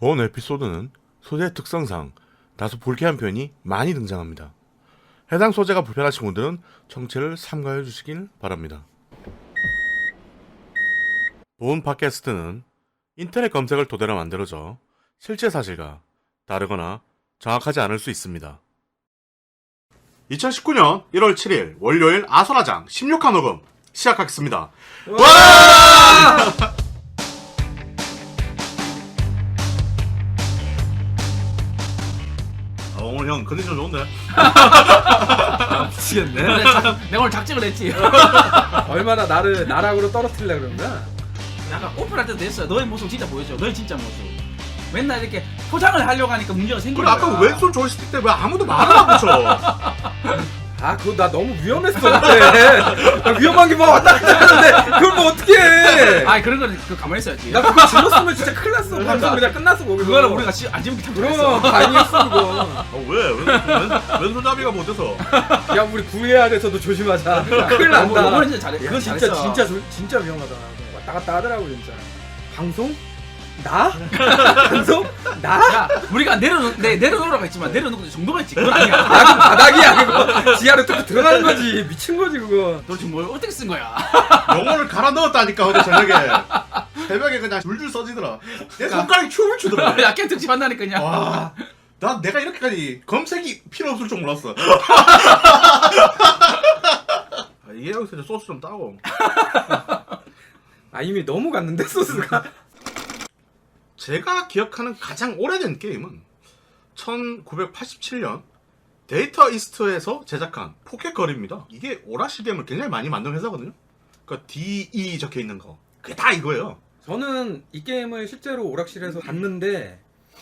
본 에피소드는 소재 특성상 다소 불쾌한 표현이 많이 등장합니다. 해당 소재가 불편하신 분들은 청취를 삼가해 주시길 바랍니다. 본 팟캐스트는 인터넷 검색을 토대로 만들어져 실제 사실과 다르거나 정확하지 않을 수 있습니다. 2019년 1월 7일 월요일 아소라장 16화 녹음 시작하겠습니다. 와! 오늘 형 컨디션 좋은데? 미치겠네. 내가 오늘 작정을 했지. 얼마나 나락으로 떨어뜨리려 그런 거야? 약간 오픈할 때도 됐어요. 너의 모습 진짜 보여줘. 너의 진짜 모습. 맨날 이렇게 포장을 하려고 하니까 문제가 생기는 그래 거야. 아까 왼손 조이스틱 때 왜 아무도 말을 안 붙여? 아 그거 나 너무 위험했어 그때. 나 위험한 게 막 왔다 갔다 하는데 그걸 뭐 어떻게 해? 아니 그런 거는 그 가만히 있어야지. 나 그거 질렀으면 진짜 큰일 났어. 방송 그냥 끝났어 거기서. 그거는 우리가 안 지면 참 그럼 잘했어. 다행이었어 그거. 왜? 왼손잡이가 못해서. 야 우리 구해야 돼서도 조심하자. 큰일 난다. 이번엔 진짜 잘했어. 이건 진짜 위험하다. 왔다 갔다 하더라고 진짜. 방송? 나? 방송? 나? 야, 우리가 내려놓으라고 했지만 내려놓고 정도가 있지. 그건 아니야. 나도 바닥이야 그거. 지하로 또 들어가는 거지. 미친 거지 그거. 너 지금 뭘 어떻게 쓴 거야? 영혼을 갈아 넣었다니까 어제 저녁에. 새벽에 그냥 줄줄 써지더라. 내 손가락이 춤을 추더라. 야, 게임 특집 한다니까 그냥. 와, 내가 이렇게까지 검색이 필요 없을 줄 몰랐어. 이게 여기서 이제 소스 좀 따고. 아 이미 너무 갔는데 소스가. 제가 기억하는 가장 오래된 게임은 1987년 데이터 이스트에서 제작한 포켓걸입니다. 이게 오라시 게임을 굉장히 많이 만든 회사거든요. 그러니까 DE 적혀 있는 거. 그게 다 이거예요. 저는 이 게임을 실제로 오락실에서 봤는데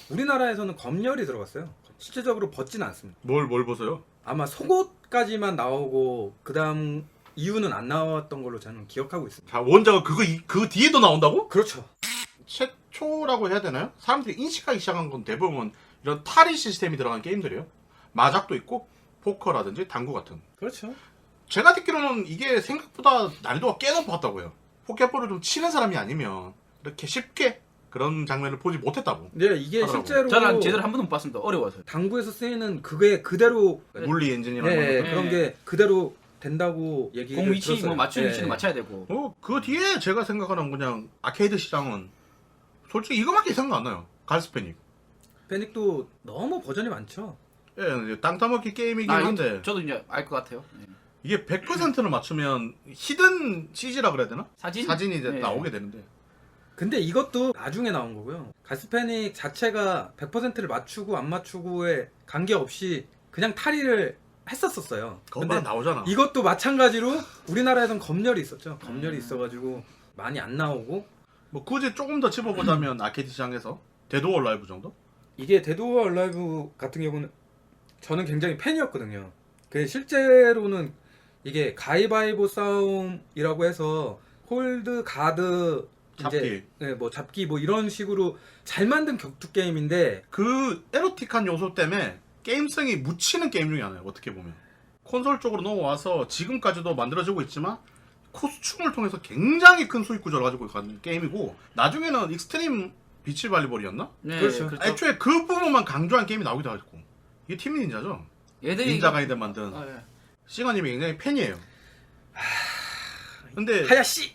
우리나라에서는 검열이 들어갔어요. 실제적으로 벗지는 않습니다. 뭘 보세요? 아마 속옷까지만 나오고 그 다음 이유는 안 나왔던 걸로 저는 기억하고 있습니다. 자, 원작은 그 뒤에도 나온다고? 그렇죠. 최초라고 해야 되나요? 사람들이 인식하기 시작한 건 대부분 이런 탈의 시스템이 들어간 게임들이에요. 마작도 있고 포커라든지 당구 같은. 그렇죠. 제가 듣기로는 이게 생각보다 난이도가 꽤 높았다고요. 포켓볼을 좀 치는 사람이 아니면 이렇게 쉽게 그런 장면을 보지 못했다고. 네, 이게 하더라고요. 실제로 저는 제대로 한 번도 못 봤습니다. 어려워서. 당구에서 쓰이는 그게 그대로 물리 엔진이라는 네, 거. 그런 게 그대로 된다고 얘기를 공 위치 들었어요. 뭐 맞추는 네. 위치는 맞춰야 되고. 그 뒤에 제가 생각하는 그냥 아케이드 시장은 솔직히 이거밖에 생각 안 나요. 갈스페닉. 페닉도 너무 버전이 많죠. 예, 이제 땅 따먹기 게임이긴 한데 저도 이제 알 것 같아요. 네. 이게 100%를 맞추면 히든 CG라 그래야 되나? 사진이 이제 네. 나오게 되는데 근데 이것도 나중에 나온 거고요. 갈스페닉 자체가 100%를 맞추고 안 맞추고에 관계없이 그냥 탈의를 했었어요. 거기만 나오잖아. 이것도 마찬가지로 우리나라에선 검열이 있었죠. 검열이 있어가지고 많이 안 나오고. 뭐 굳이 조금 더 짚어보자면 아케이드 시장에서 데드 올 라이브 정도? 이게 데드 오어 얼라이브 같은 경우는 저는 굉장히 팬이었거든요. 그 실제로는 이게 가위바위보 싸움이라고 해서 홀드, 가드, 잡기. 네, 뭐 잡기 뭐 이런 식으로 잘 만든 격투 게임인데 그 에로틱한 요소 때문에 게임성이 묻히는 게임 중에 하나예요. 어떻게 보면 콘솔 쪽으로 넘어와서 지금까지도 만들어지고 있지만 코스튬을 통해서 굉장히 큰 수익 구조를 가지고 있는 게임이고 나중에는 익스트림 비치 발리볼이었나? 네, 그렇죠. 애초에 그 부분만 강조한 게임이 나오기도 하고 이게 팀 닌자죠. 얘들이 닌자 가이드 만든 예. 싱어님이 굉장히 팬이에요. 근데 하야씨!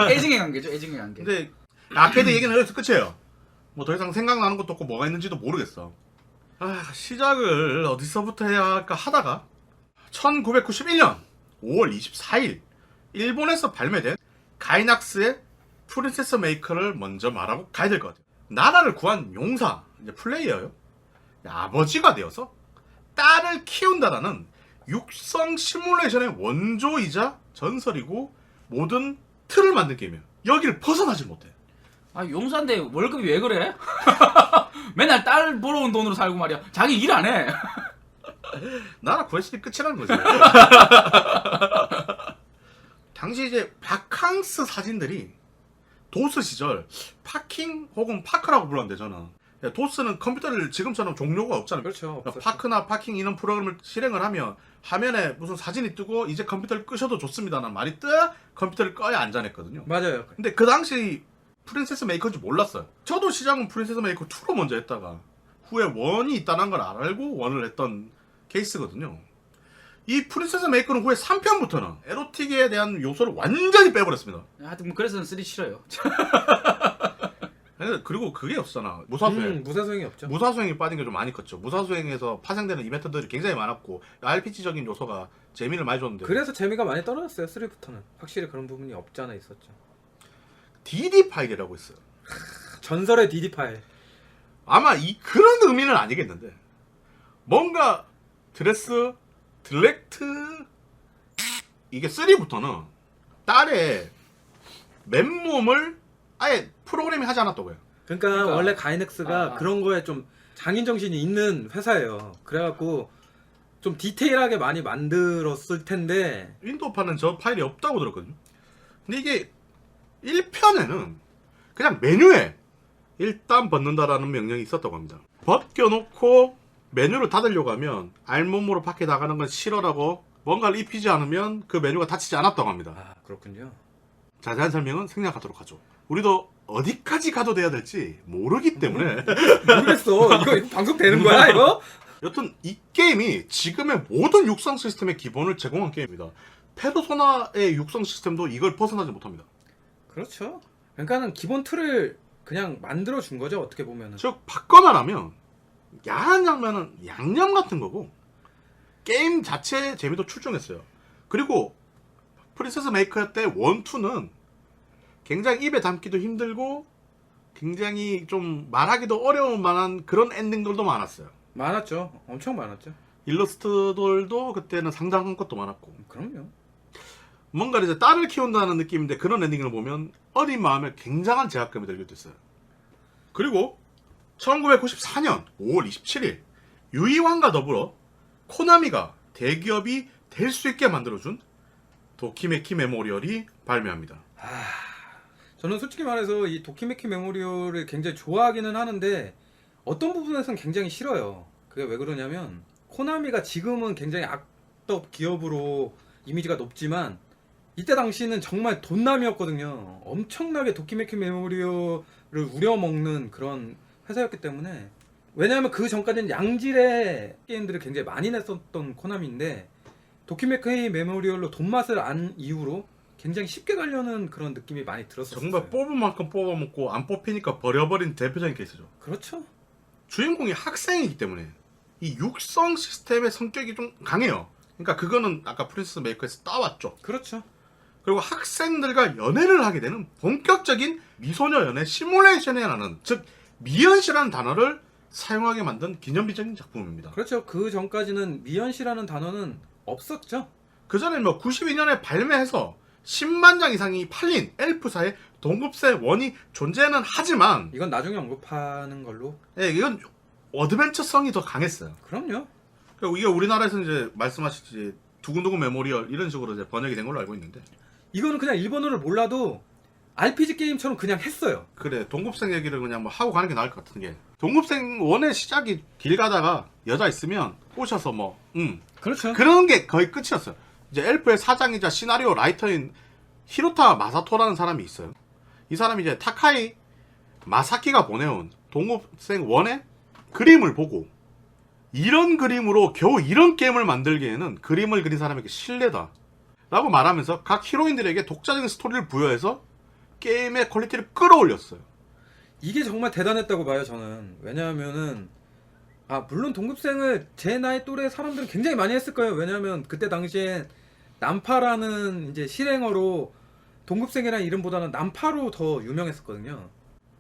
애증의 관계죠. 애증의 관계. 근데 아케이드 얘기는 여기서 끝이에요. 뭐 더 이상 생각나는 것도 없고 뭐가 있는지도 모르겠어. 시작을 어디서부터 해야 할까 하다가 1991년 5월 24일 일본에서 발매된 가이낙스의 프린세스 메이커를 먼저 말하고 가야 될 것 같아요. 나라를 구한 용사, 이제 플레이어요. 아버지가 되어서 딸을 키운다라는 육성 시뮬레이션의 원조이자 전설이고 모든 틀을 만든 게임이에요. 여기를 벗어나질 못해. 아 용사인데 월급이 왜 그래? 맨날 딸 벌어온 돈으로 살고 말이야. 자기 일 안 해. 나라 구했으니 끝이라는 거지. 당시 이제 바캉스 사진들이 도스 시절 파킹 혹은 파크라고 불렀는데 저는 도스는 컴퓨터를 지금처럼 종료가 없잖아요. 그렇죠. 그러니까 파크나 파킹 이런 프로그램을 실행을 하면 화면에 무슨 사진이 뜨고 이제 컴퓨터를 끄셔도 좋습니다라는 말이 뜨야 컴퓨터를 꺼야 안전했거든요. 맞아요. 근데 그 당시 프린세스 메이커인지 몰랐어요. 저도 시작은 프린세스 메이커 2로 먼저 했다가 후에 1이 있다는 걸 알고 1을 했던 케이스거든요. 이 프린세스 메이커는 후에 3편부터는 에로틱에 대한 요소를 완전히 빼버렸습니다. 하여튼 뭐 그래서는 3 싫어요. 그리고 그게 없잖아. 무사수행. 무사수행이 없죠. 무사수행이 빠진 게 좀 많이 컸죠. 무사수행에서 파생되는 이벤트들이 굉장히 많았고 RPG적인 요소가 재미를 많이 줬는데 그래서 재미가 많이 떨어졌어요. 3부터는 확실히 그런 부분이 없지 않아 있었죠. DD 파일이라고 있어요. 전설의 DD 파일. 아마 그런 의미는 아니겠는데 뭔가 드레스 딜렉트 이게 3부터는 딸의 맨몸을 아예 프로그래밍 하지 않았다고요. 그러니까 원래 가이넥스가 아. 그런 거에 좀 장인 정신이 있는 회사예요. 그래갖고 좀 디테일하게 많이 만들었을 텐데 윈도우판은 저 파일이 없다고 들었거든요. 근데 이게 1편에는 그냥 메뉴에 일단 벗는다라는 명령이 있었다고 합니다. 벗겨놓고 메뉴를 닫으려고 하면 알몸으로 밖에 나가는 건 싫어라고 뭔가를 입히지 않으면 그 메뉴가 닫히지 않았다고 합니다. 아 그렇군요. 자세한 설명은 생략하도록 하죠. 우리도 어디까지 가도 돼야 될지 모르기 때문에 모르겠어. 이거 방송 되는 거야 이거? 여튼 이 게임이 지금의 모든 육성 시스템의 기본을 제공한 게임입니다. 페르소나의 육성 시스템도 이걸 벗어나지 못합니다. 그렇죠. 그러니까는 기본 틀을 그냥 만들어 준 거죠. 어떻게 보면은. 즉 바꿔 말하면 야한 장면은 양념 같은 거고 게임 자체의 재미도 출중했어요. 그리고 프린세스 메이커 때 1, 2는 굉장히 입에 담기도 힘들고 굉장히 좀 말하기도 어려운 만한 그런 엔딩들도 많았어요. 많았죠. 엄청 많았죠. 일러스트들도 그때는 상당한 것도 많았고 그럼요. 뭔가 이제 딸을 키운다는 느낌인데 그런 엔딩을 보면 어린 마음에 굉장한 제약감이 들기도 했어요. 그리고 1994년 5월 27일 유이왕과 더불어 코나미가 대기업이 될 수 있게 만들어준 도키메키 메모리얼이 발매합니다. 저는 솔직히 말해서 이 도키메키 메모리얼을 굉장히 좋아하기는 하는데 어떤 부분에서는 굉장히 싫어요. 그게 왜 그러냐면 코나미가 지금은 굉장히 악덕 기업으로 이미지가 높지만 이때 당시는 정말 돈남이었거든요. 엄청나게 도키메키 메모리얼을 우려먹는 그런 회사였기 때문에 왜냐하면 그 전까지는 양질의 게임들을 굉장히 많이 냈었던 코나미인데 도키메키 메모리얼로 돈맛을 안 이후로 굉장히 쉽게 가려는 그런 느낌이 많이 들었었어요. 정말 뽑은 만큼 뽑아먹고 안 뽑히니까 버려버린 대표적인 케이스죠. 그렇죠. 주인공이 학생이기 때문에 이 육성 시스템의 성격이 좀 강해요. 그러니까 그거는 아까 프린세스 메이커에서 따왔죠. 그렇죠. 그리고 학생들과 연애를 하게 되는 본격적인 미소녀 연애 시뮬레이션이라는 즉 미연시라는 단어를 사용하게 만든 기념비적인 작품입니다. 그렇죠. 그 전까지는 미연시라는 단어는 없었죠. 그 전에 뭐 92년에 발매해서 10만 장 이상이 팔린 엘프사의 동급세 1이 존재는 하지만 이건 나중에 언급하는 걸로. 예, 이건 어드벤처성이 더 강했어요. 그럼요. 그리고 이게 우리나라에서 이제 말씀하시지 두근두근 메모리얼 이런 식으로 이제 번역이 된 걸로 알고 있는데 이거는 그냥 일본어를 몰라도 RPG 게임처럼 그냥 했어요. 그래 동급생 얘기를 그냥 뭐 하고 가는 게 나을 것 같은 게 동급생 1의 시작이 길 가다가 여자 있으면 오셔서 뭐 그렇죠. 그런 게 거의 끝이었어요. 이제 엘프의 사장이자 시나리오 라이터인 히로타 마사토라는 사람이 있어요. 이 사람이 이제 타카이 마사키가 보내온 동급생 1의 그림을 보고 이런 그림으로 겨우 이런 게임을 만들기에는 그림을 그린 사람에게 신뢰다 라고 말하면서 각 히로인들에게 독자적인 스토리를 부여해서 게임의 퀄리티를 끌어올렸어요. 이게 정말 대단했다고 봐요, 저는. 왜냐하면은 물론 동급생을 제 나이 또래 사람들은 굉장히 많이 했을 거예요. 왜냐하면 그때 당시에 난파라는 이제 실행어로 동급생이라는 이름보다는 난파로 더 유명했었거든요.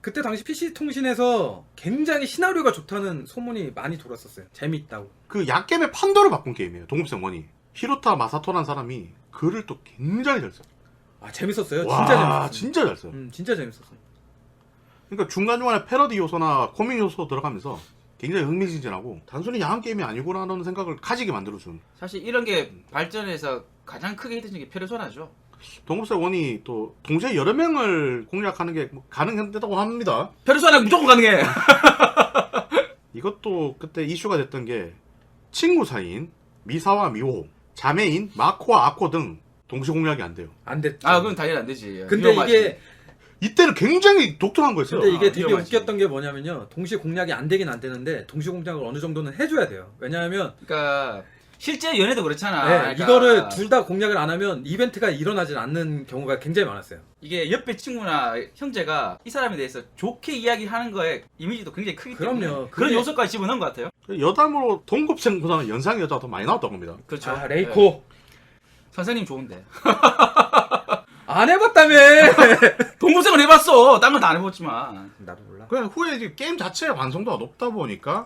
그때 당시 PC통신에서 굉장히 시나리오가 좋다는 소문이 많이 돌았었어요. 재밌다고. 그 약겜의 판도를 바꾼 게임이에요. 동급생 1이. 히로타 마사토라는 사람이 글을 또 굉장히 잘 써요. 재밌었어요. 와, 진짜 재밌었어요. 진짜 잘 써요. 진짜 재밌었어요. 그러니까 중간중간에 패러디 요소나 코믹 요소 들어가면서 굉장히 흥미진진하고 단순히 야한 게임이 아니구나라는 생각을 가지게 만들어준 사실 이런 게 발전해서 가장 크게 히트된 게 페르소나죠. 동급생 1이 또 동시에 여러 명을 공략하는 게 가능했다고 합니다. 페르소나 무조건 가능해. 이것도 그때 이슈가 됐던 게 친구 사이인 미사와 미호, 자매인 마코와 아코 등 동시 공략이 안 돼요. 안 됐죠. 그건 당연히 안 되지. 근데 위험하지. 이게 이때는 굉장히 독특한 거였어요. 근데 이게 되게 위험하지. 웃겼던 게 뭐냐면요. 동시 공략이 안 되긴 안 되는데 동시 공략을 어느 정도는 해줘야 돼요. 왜냐하면 그러니까 실제 연애도 그렇잖아. 네, 그러니까 이거를 둘 다 공략을 안 하면 이벤트가 일어나질 않는 경우가 굉장히 많았어요. 이게 옆에 친구나 형제가 이 사람에 대해서 좋게 이야기하는 거에 이미지도 굉장히 크기 때문에 그럼요. 그런 그게- 요소까지 집어넣은 것 같아요. 여담으로 동급생보다는 연상 여자가 더 많이 나왔던 겁니다. 그렇죠. 아, 레이코 선생님 좋은데. 안 해봤다며. 동물생을 해봤어. 딴 건 다 안 해봤지만. 나도 몰라. 그냥 후에 이제 게임 자체의 완성도가 높다 보니까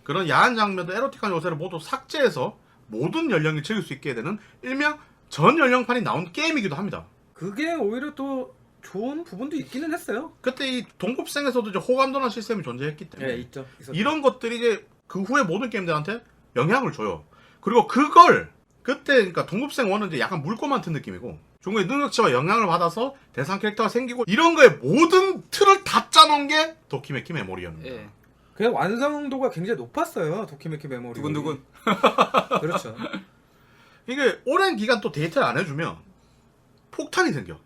그런 야한 장면들, 에로틱한 요소를 모두 삭제해서 모든 연령이 즐길 수 있게 되는 일명 전 연령판이 나온 게임이기도 합니다. 그게 오히려 또 좋은 부분도 있기는 했어요. 그때 이 동급생에서도 이제 호감도나 시스템이 존재했기 때문에 네, 있죠. 있었죠. 이런 것들이 이제 그 후에 모든 게임들한테 영향을 줘요. 그리고 그걸 그때 그러니까 동급생 1은 이제 약간 물고만 같은 느낌이고 중국의 능력치와 영향을 받아서 대상 캐릭터가 생기고 이런 거에 모든 틀을 다 짜놓은 게 도키메키 메모리였습니다. 예. 그냥 완성도가 굉장히 높았어요. 도키메키 메모리. 두근두근. 그렇죠. 이게 오랜 기간 또 데이트를 안 해주면 폭탄이 생겨.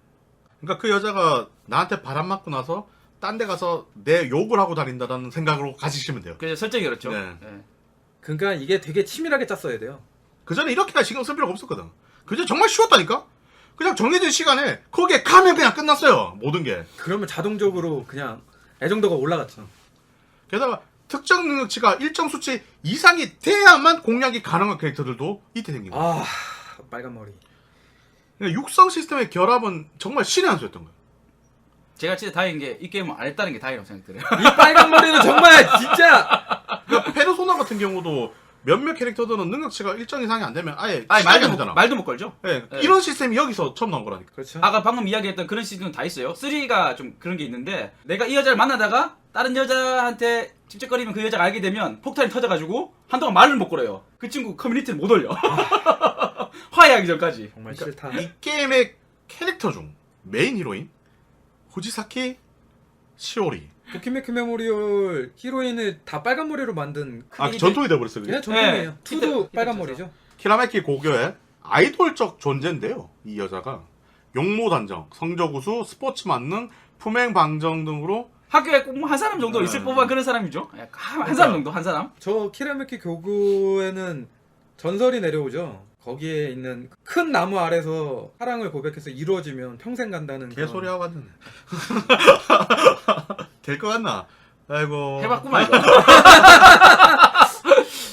그러니까 그 여자가 나한테 바람 맞고 나서 딴 데 가서 내 욕을 하고 다닌다라는 생각으로 가지시면 돼요. 그래서 설정이 그렇죠. 네. 예. 그러니까 이게 되게 치밀하게 짰어야 돼요. 그 전에 이렇게까지 신경 쓸 필요가 없었거든. 그저 정말 쉬웠다니까? 그냥 정해진 시간에 거기에 가면 그냥 끝났어요. 모든 게. 그러면 자동적으로 그냥 애정도가 올라갔죠. 게다가 특정 능력치가 일정 수치 이상이 돼야만 공략이 가능한 캐릭터들도 이때 생긴 거예요. 아, 빨간 머리. 그러니까 육성 시스템의 결합은 정말 신의 한 수였던 거예요. 제가 진짜 다행인 게 이 게임을 안 했다는 게 다행이라고 생각들어요. 이 빨간 머리는 정말 진짜 그러니까 페르소나 같은 경우도 몇몇 캐릭터들은 능력치가 일정 이상이 안 되면 아예 아니 시작이 안 되잖아. 말도 못 걸죠. 예, 네. 이런 시스템이 여기서 처음 나온 거라니까. 그렇죠. 아까 방금 이야기했던 그런 시즌은 다 있어요. 3가 좀 그런 게 있는데 내가 이 여자를 만나다가 다른 여자한테 집적거리면 그 여자가 알게 되면 폭탄이 터져가지고 한동안 말을 못 걸어요. 그 친구 커뮤니티를 못 올려. 화해하기 전까지. 정말 싫다. 이 게임의 캐릭터 중 메인 히로인 후지사키 시오리. 도키메키 메모리얼 히로인을 다 빨간 머리로 만든 아, 이제- 전통이 돼버렸어 그게. 그냥 전통이에요. 네. 투도 히트- 빨간 히트 머리죠. 키라메키 고교의 아이돌적 존재인데요. 이 여자가 용모 단정, 성적 우수, 스포츠 만능, 품행 방정 등으로 학교에 꼭 한 사람 정도 있을 법한 그런 사람이죠. 한 사람 정도, 한 사람. 저 키라메키 교구에는 전설이 내려오죠. 거기에 있는 큰 나무 아래서 사랑을 고백해서 이루어지면 평생 간다는 그런- 개소리 하고 왔네. 될 것 같나? 아이고. 해봤구만. 이거.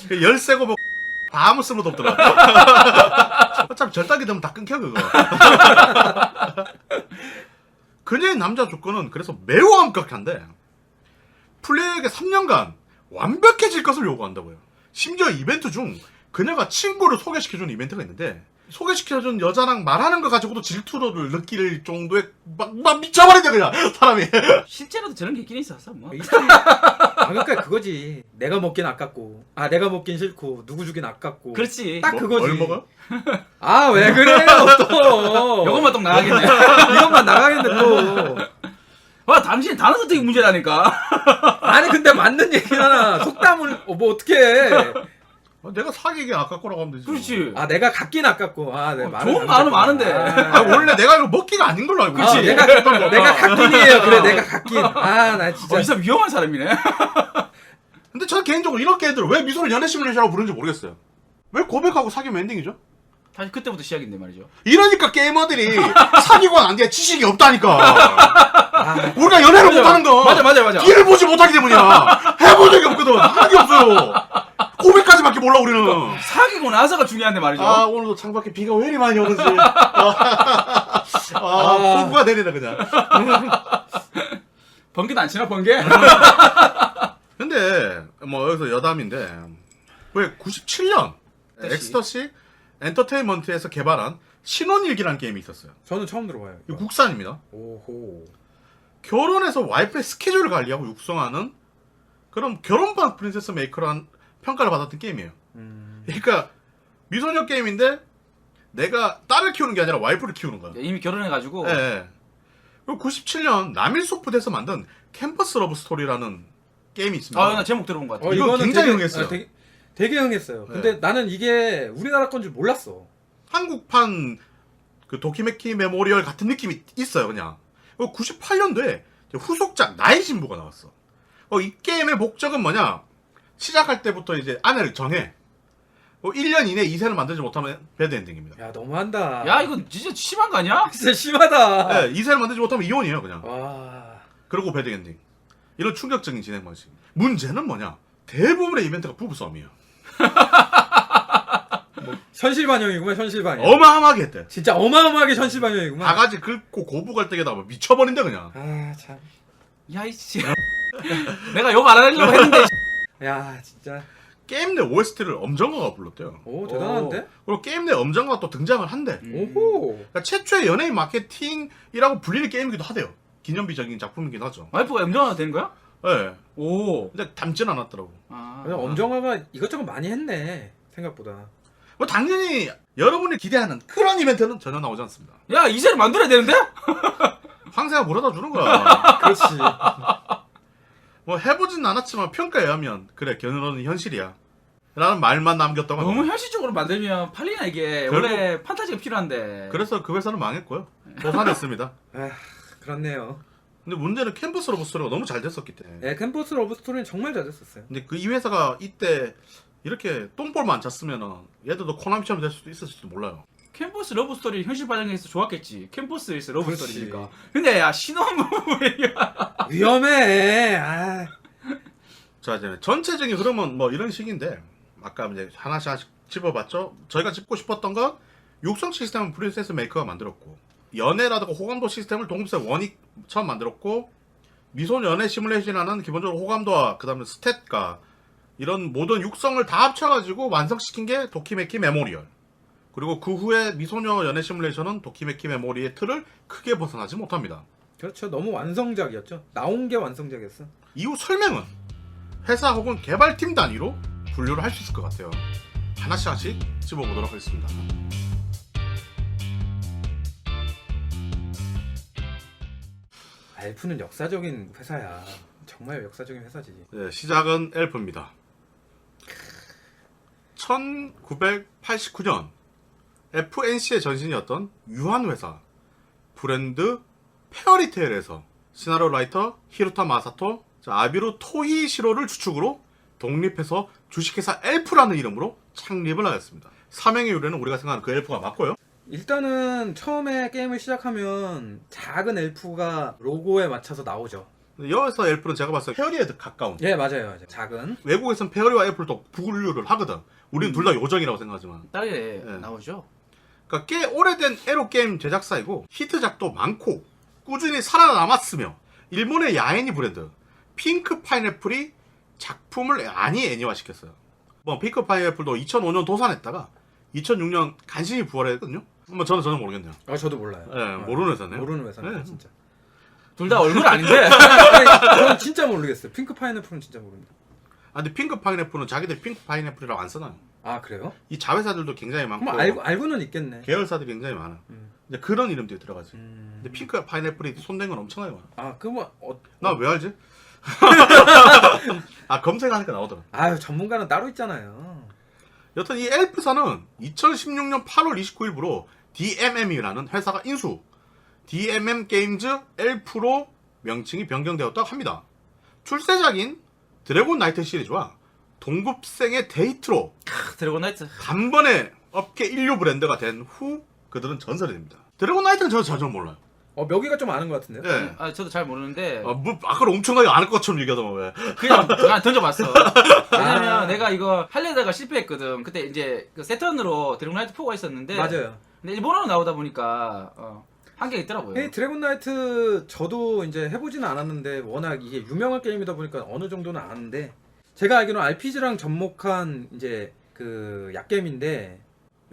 그 열쇠고 뭐 아무 쓸모도 없더라. 어차피 절단기 되면 다 끊겨 그거. 그녀의 남자 조건은 그래서 매우 엄격한데 플레이어에게 3년간 완벽해질 것을 요구한다고요. 심지어 이벤트 중 그녀가 친구를 소개시켜주는 이벤트가 있는데 소개시켜준 여자랑 말하는 거 가지고도 질투를 느낄 정도의 막 미쳐버린다 그냥 사람이. 실제로도 저런 게 있긴 있었어. 뭐. 있지. 아, 그러니까 그거지. 내가 먹긴 아깝고, 아 내가 먹긴 싫고, 누구 주긴 아깝고. 그렇지. 딱 그거지. 뭘 먹어? 아 왜 그래요 또? 이것만 또 나가겠네. 이것만 나가겠네 또. 와, 당신이 단어 선택이 문제라니까. 아니 근데 맞는 얘기잖아. 속담을 뭐 어떻게 해? 내가 사귀기 아깝고라고 하면 되지. 그렇지. 아 내가 갖긴 아깝고. 아 내 말은 좋은 말은 많은데. 아, 원래 내가 이거 먹기가 아닌 걸로 알고 그렇지. 있지. 내가 갖긴이에요. 그래 내가 갖긴. 아 나 진짜. 이 사람 위험한 사람이네. 근데 저는 개인적으로 이렇게 애들 왜 미소를 연애 시뮬레이션이라고 부르는지 모르겠어요. 왜 고백하고 사귀면 엔딩이죠? 사실 그때부터 시작인데 말이죠. 이러니까 게이머들이 사귀고 난 뒤에 지식이 없다니까. 아, 우리가 연애를 못하는 거. 맞아. 뒤를 보지 못하기 때문이야. 해본 적이 없거든. 하나도 없어요. 고백까지밖에 몰라 우리는. 사귀고 나서가 중요한데 말이죠. 아 오늘도 창밖에 비가 왜 이리 많이 오는지. 폭우가 내리네 그냥. 번개도 안 치나 번개? 근데 뭐 여기서 여담인데 왜 97년 엑스터시 엔터테인먼트에서 개발한 신혼일기라는 게임이 있었어요. 저는 처음 들어봐요. 이거 국산입니다. 오호. 결혼해서 와이프의 스케줄을 관리하고 육성하는 그런 결혼반 프린세스 메이커라는 평가를 받았던 게임이에요. 그러니까 미소녀 게임인데 내가 딸을 키우는 게 아니라 와이프를 키우는 거야. 이미 결혼해가지고. 예. 예. 그리고 97년 남일소프트에서 만든 캠퍼스 러브 스토리라는 게임이 있습니다. 아, 나 제목 들어본 것 같아. 이거 굉장히 흥했어요. 되게 흥했어요. 근데 네. 나는 이게 우리나라 건 줄 몰랐어. 한국판 그 도키메키 메모리얼 같은 느낌이 있어요, 그냥. 98년도에 후속작 나의 신부가 나왔어. 이 게임의 목적은 뭐냐? 시작할 때부터 이제 아내를 정해. 1년 이내 2세를 만들지 못하면 배드 엔딩입니다. 야 너무한다. 야 이거 진짜 심한 거 아니야? 진짜 심하다. 네, 2세를 만들지 못하면 이혼이에요, 그냥. 와. 그리고 배드 엔딩. 이런 충격적인 진행 방식. 문제는 뭐냐? 대부분의 이벤트가 부부싸움이에요. 현실 반영이구만 현실 반영. 어마어마하게 했대. 진짜 어마어마하게 현실 반영이구만. 바가지 긁고 고부갈등에다 뭐 미쳐버린다 그냥. 아 참. 야 이씨. 내가 욕 안 하려고 했는데. 야 진짜. 게임 내 OST를 엄정화가 불렀대요. 오 대단한데? 그리고 게임 내 엄정화가 또 등장을 한대. 오호. 그러니까 최초의 연예인 마케팅이라고 불리는 게임이기도 하대요. 기념비적인 작품이긴 하죠. 와이프가 염정화가 되는 거야? 네. 오. 근데 닮진 않았더라고. 아. 그냥 엄정화가 이것저것 많이 했네 생각보다. 뭐 당연히 여러분이 기대하는 그런 이벤트는 전혀 나오지 않습니다. 야 이제를 만들어야 되는데? 황새가 물어다 주는 거야. 그렇지. 뭐 해보진 않았지만 평가에 의하면 그래 견우는 현실이야 라는 말만 남겼다고 너무 합니다. 현실적으로 만들면 팔리나 이게. 결국- 원래 판타지가 필요한데. 그래서 그 회사는 망했고요. 도산했습니다. 아 그렇네요. 근데 문제는 캠퍼스 러브 스토리가 너무 잘 됐었기 때문에. 네 캠퍼스 러브 스토리는 정말 잘 됐었어요. 근데 이 회사가 이때 이렇게 똥볼만 안 찼으면은 얘들도 코나미처럼 될 수도 있었을지도 몰라요. 캠퍼스 러브 스토리 현실 반영해서 좋았겠지. 캠퍼스에서 러브 그렇지. 스토리니까. 근데 야 신혼부부야. 위험해. 아. 자 이제 전체적인 흐름은 뭐 이런 식인데 아까 이제 하나씩 짚어봤죠. 저희가 짚고 싶었던 건 육성 시스템은 프린세스 메이커가 만들었고 연애라든가 호감도 시스템을 동급세 원이 처음 만들었고 미소녀 연애 시뮬레이션이라는 기본적으로 호감도와 그 다음에 스탯과 이런 모든 육성을 다 합쳐가지고 완성시킨 게 도키메키 메모리얼. 그리고 그 후에 미소녀 연애 시뮬레이션은 도키메키 메모리의 틀을 크게 벗어나지 못합니다. 그렇죠. 너무 완성작이었죠. 나온 게 완성작이었어. 이후 설명은 회사 혹은 개발팀 단위로 분류를 할 수 있을 것 같아요. 하나씩 짚어보도록 하겠습니다. 엘프는 역사적인 회사야. 정말 역사적인 회사지. 네, 시작은 엘프입니다. 1989년 FNC의 전신이었던 유한회사 브랜드 페어리테일에서 시나리오 라이터 히로타 마사토, 아비루 토히시로를 주축으로 독립해서 주식회사 엘프라는 이름으로 창립을 하였습니다. 사명의 유래는 우리가 생각하는 그 엘프가 맞고요. 일단은 처음에 게임을 시작하면 작은 엘프가 로고에 맞춰서 나오죠. 여기서 엘프는 제가 봤을 때 페어리에 가까운. 예 맞아요. 맞아요. 작은. 외국에서는 페어리와 엘프를 또 분류를 하거든. 우리는 둘 다 요정이라고 생각하지만. 딸에 네. 나오죠. 그러니까 꽤 오래된 에로 게임 제작사이고 히트작도 많고 꾸준히 살아남았으며 일본의 야애니 브랜드 핑크 파인애플이 작품을 많이 애니화시켰어요. 뭐 핑크 파인애플도 2005년 도산했다가 2006년 간신히 부활했거든요. 뭐 저는 전혀 모르겠네요. 아 저도 몰라요. 네, 모르는 회사네요. 모르는 회사네 네. 진짜. 둘 다 얼굴 아닌데. 아니, 저는 진짜 모르겠어요. 핑크 파인애플은 진짜 모릅니다. 아, 근데 핑크 파인애플은 자기들 핑크 파인애플이라고 안 써놔요. 아 그래요? 이 자회사들도 굉장히 많고 그럼 알고는 있겠네. 계열사들이 굉장히 많아. 근데 그런 이름들이 들어가지. 음. 근데 핑크 파인애플이 손댄 건 엄청나게 많아. 아 그럼 나 왜 알지? 아 검색하니까 나오더라. 아유 전문가는 따로 있잖아요. 여튼 이 엘프사는 2016년 8월 29일부로 DMM이라는 회사가 인수, DMM 게임즈 엘프로 명칭이 변경되었다고 합니다. 출세작인 드래곤 나이트 시리즈와 동급생의 데이트로 드래곤 나이트. 단번에 업계 인류 브랜드가 된 후 그들은 전설이 됩니다. 드래곤 나이트는 저는 전혀 몰라요. 묘기가 좀 아는 것 같은데요. 네. 아 저도 잘 모르는데 뭐 아까는 엄청나게 아는 것처럼 얘기하더만 왜. 그냥 던져봤어. 왜냐면 내가 이거 하려다가 실패했거든. 그때 이제 그 세턴으로 드래곤 나이트 4가 있었는데. 맞아요. 근데 일본어로 나오다 보니까 한계가 있더라고요. 이 드래곤 나이트 저도 이제 해보지는 않았는데 워낙 이게 유명한 게임이다 보니까 어느 정도는 아는데 제가 알기로는 RPG랑 접목한 이제 그 약게임인데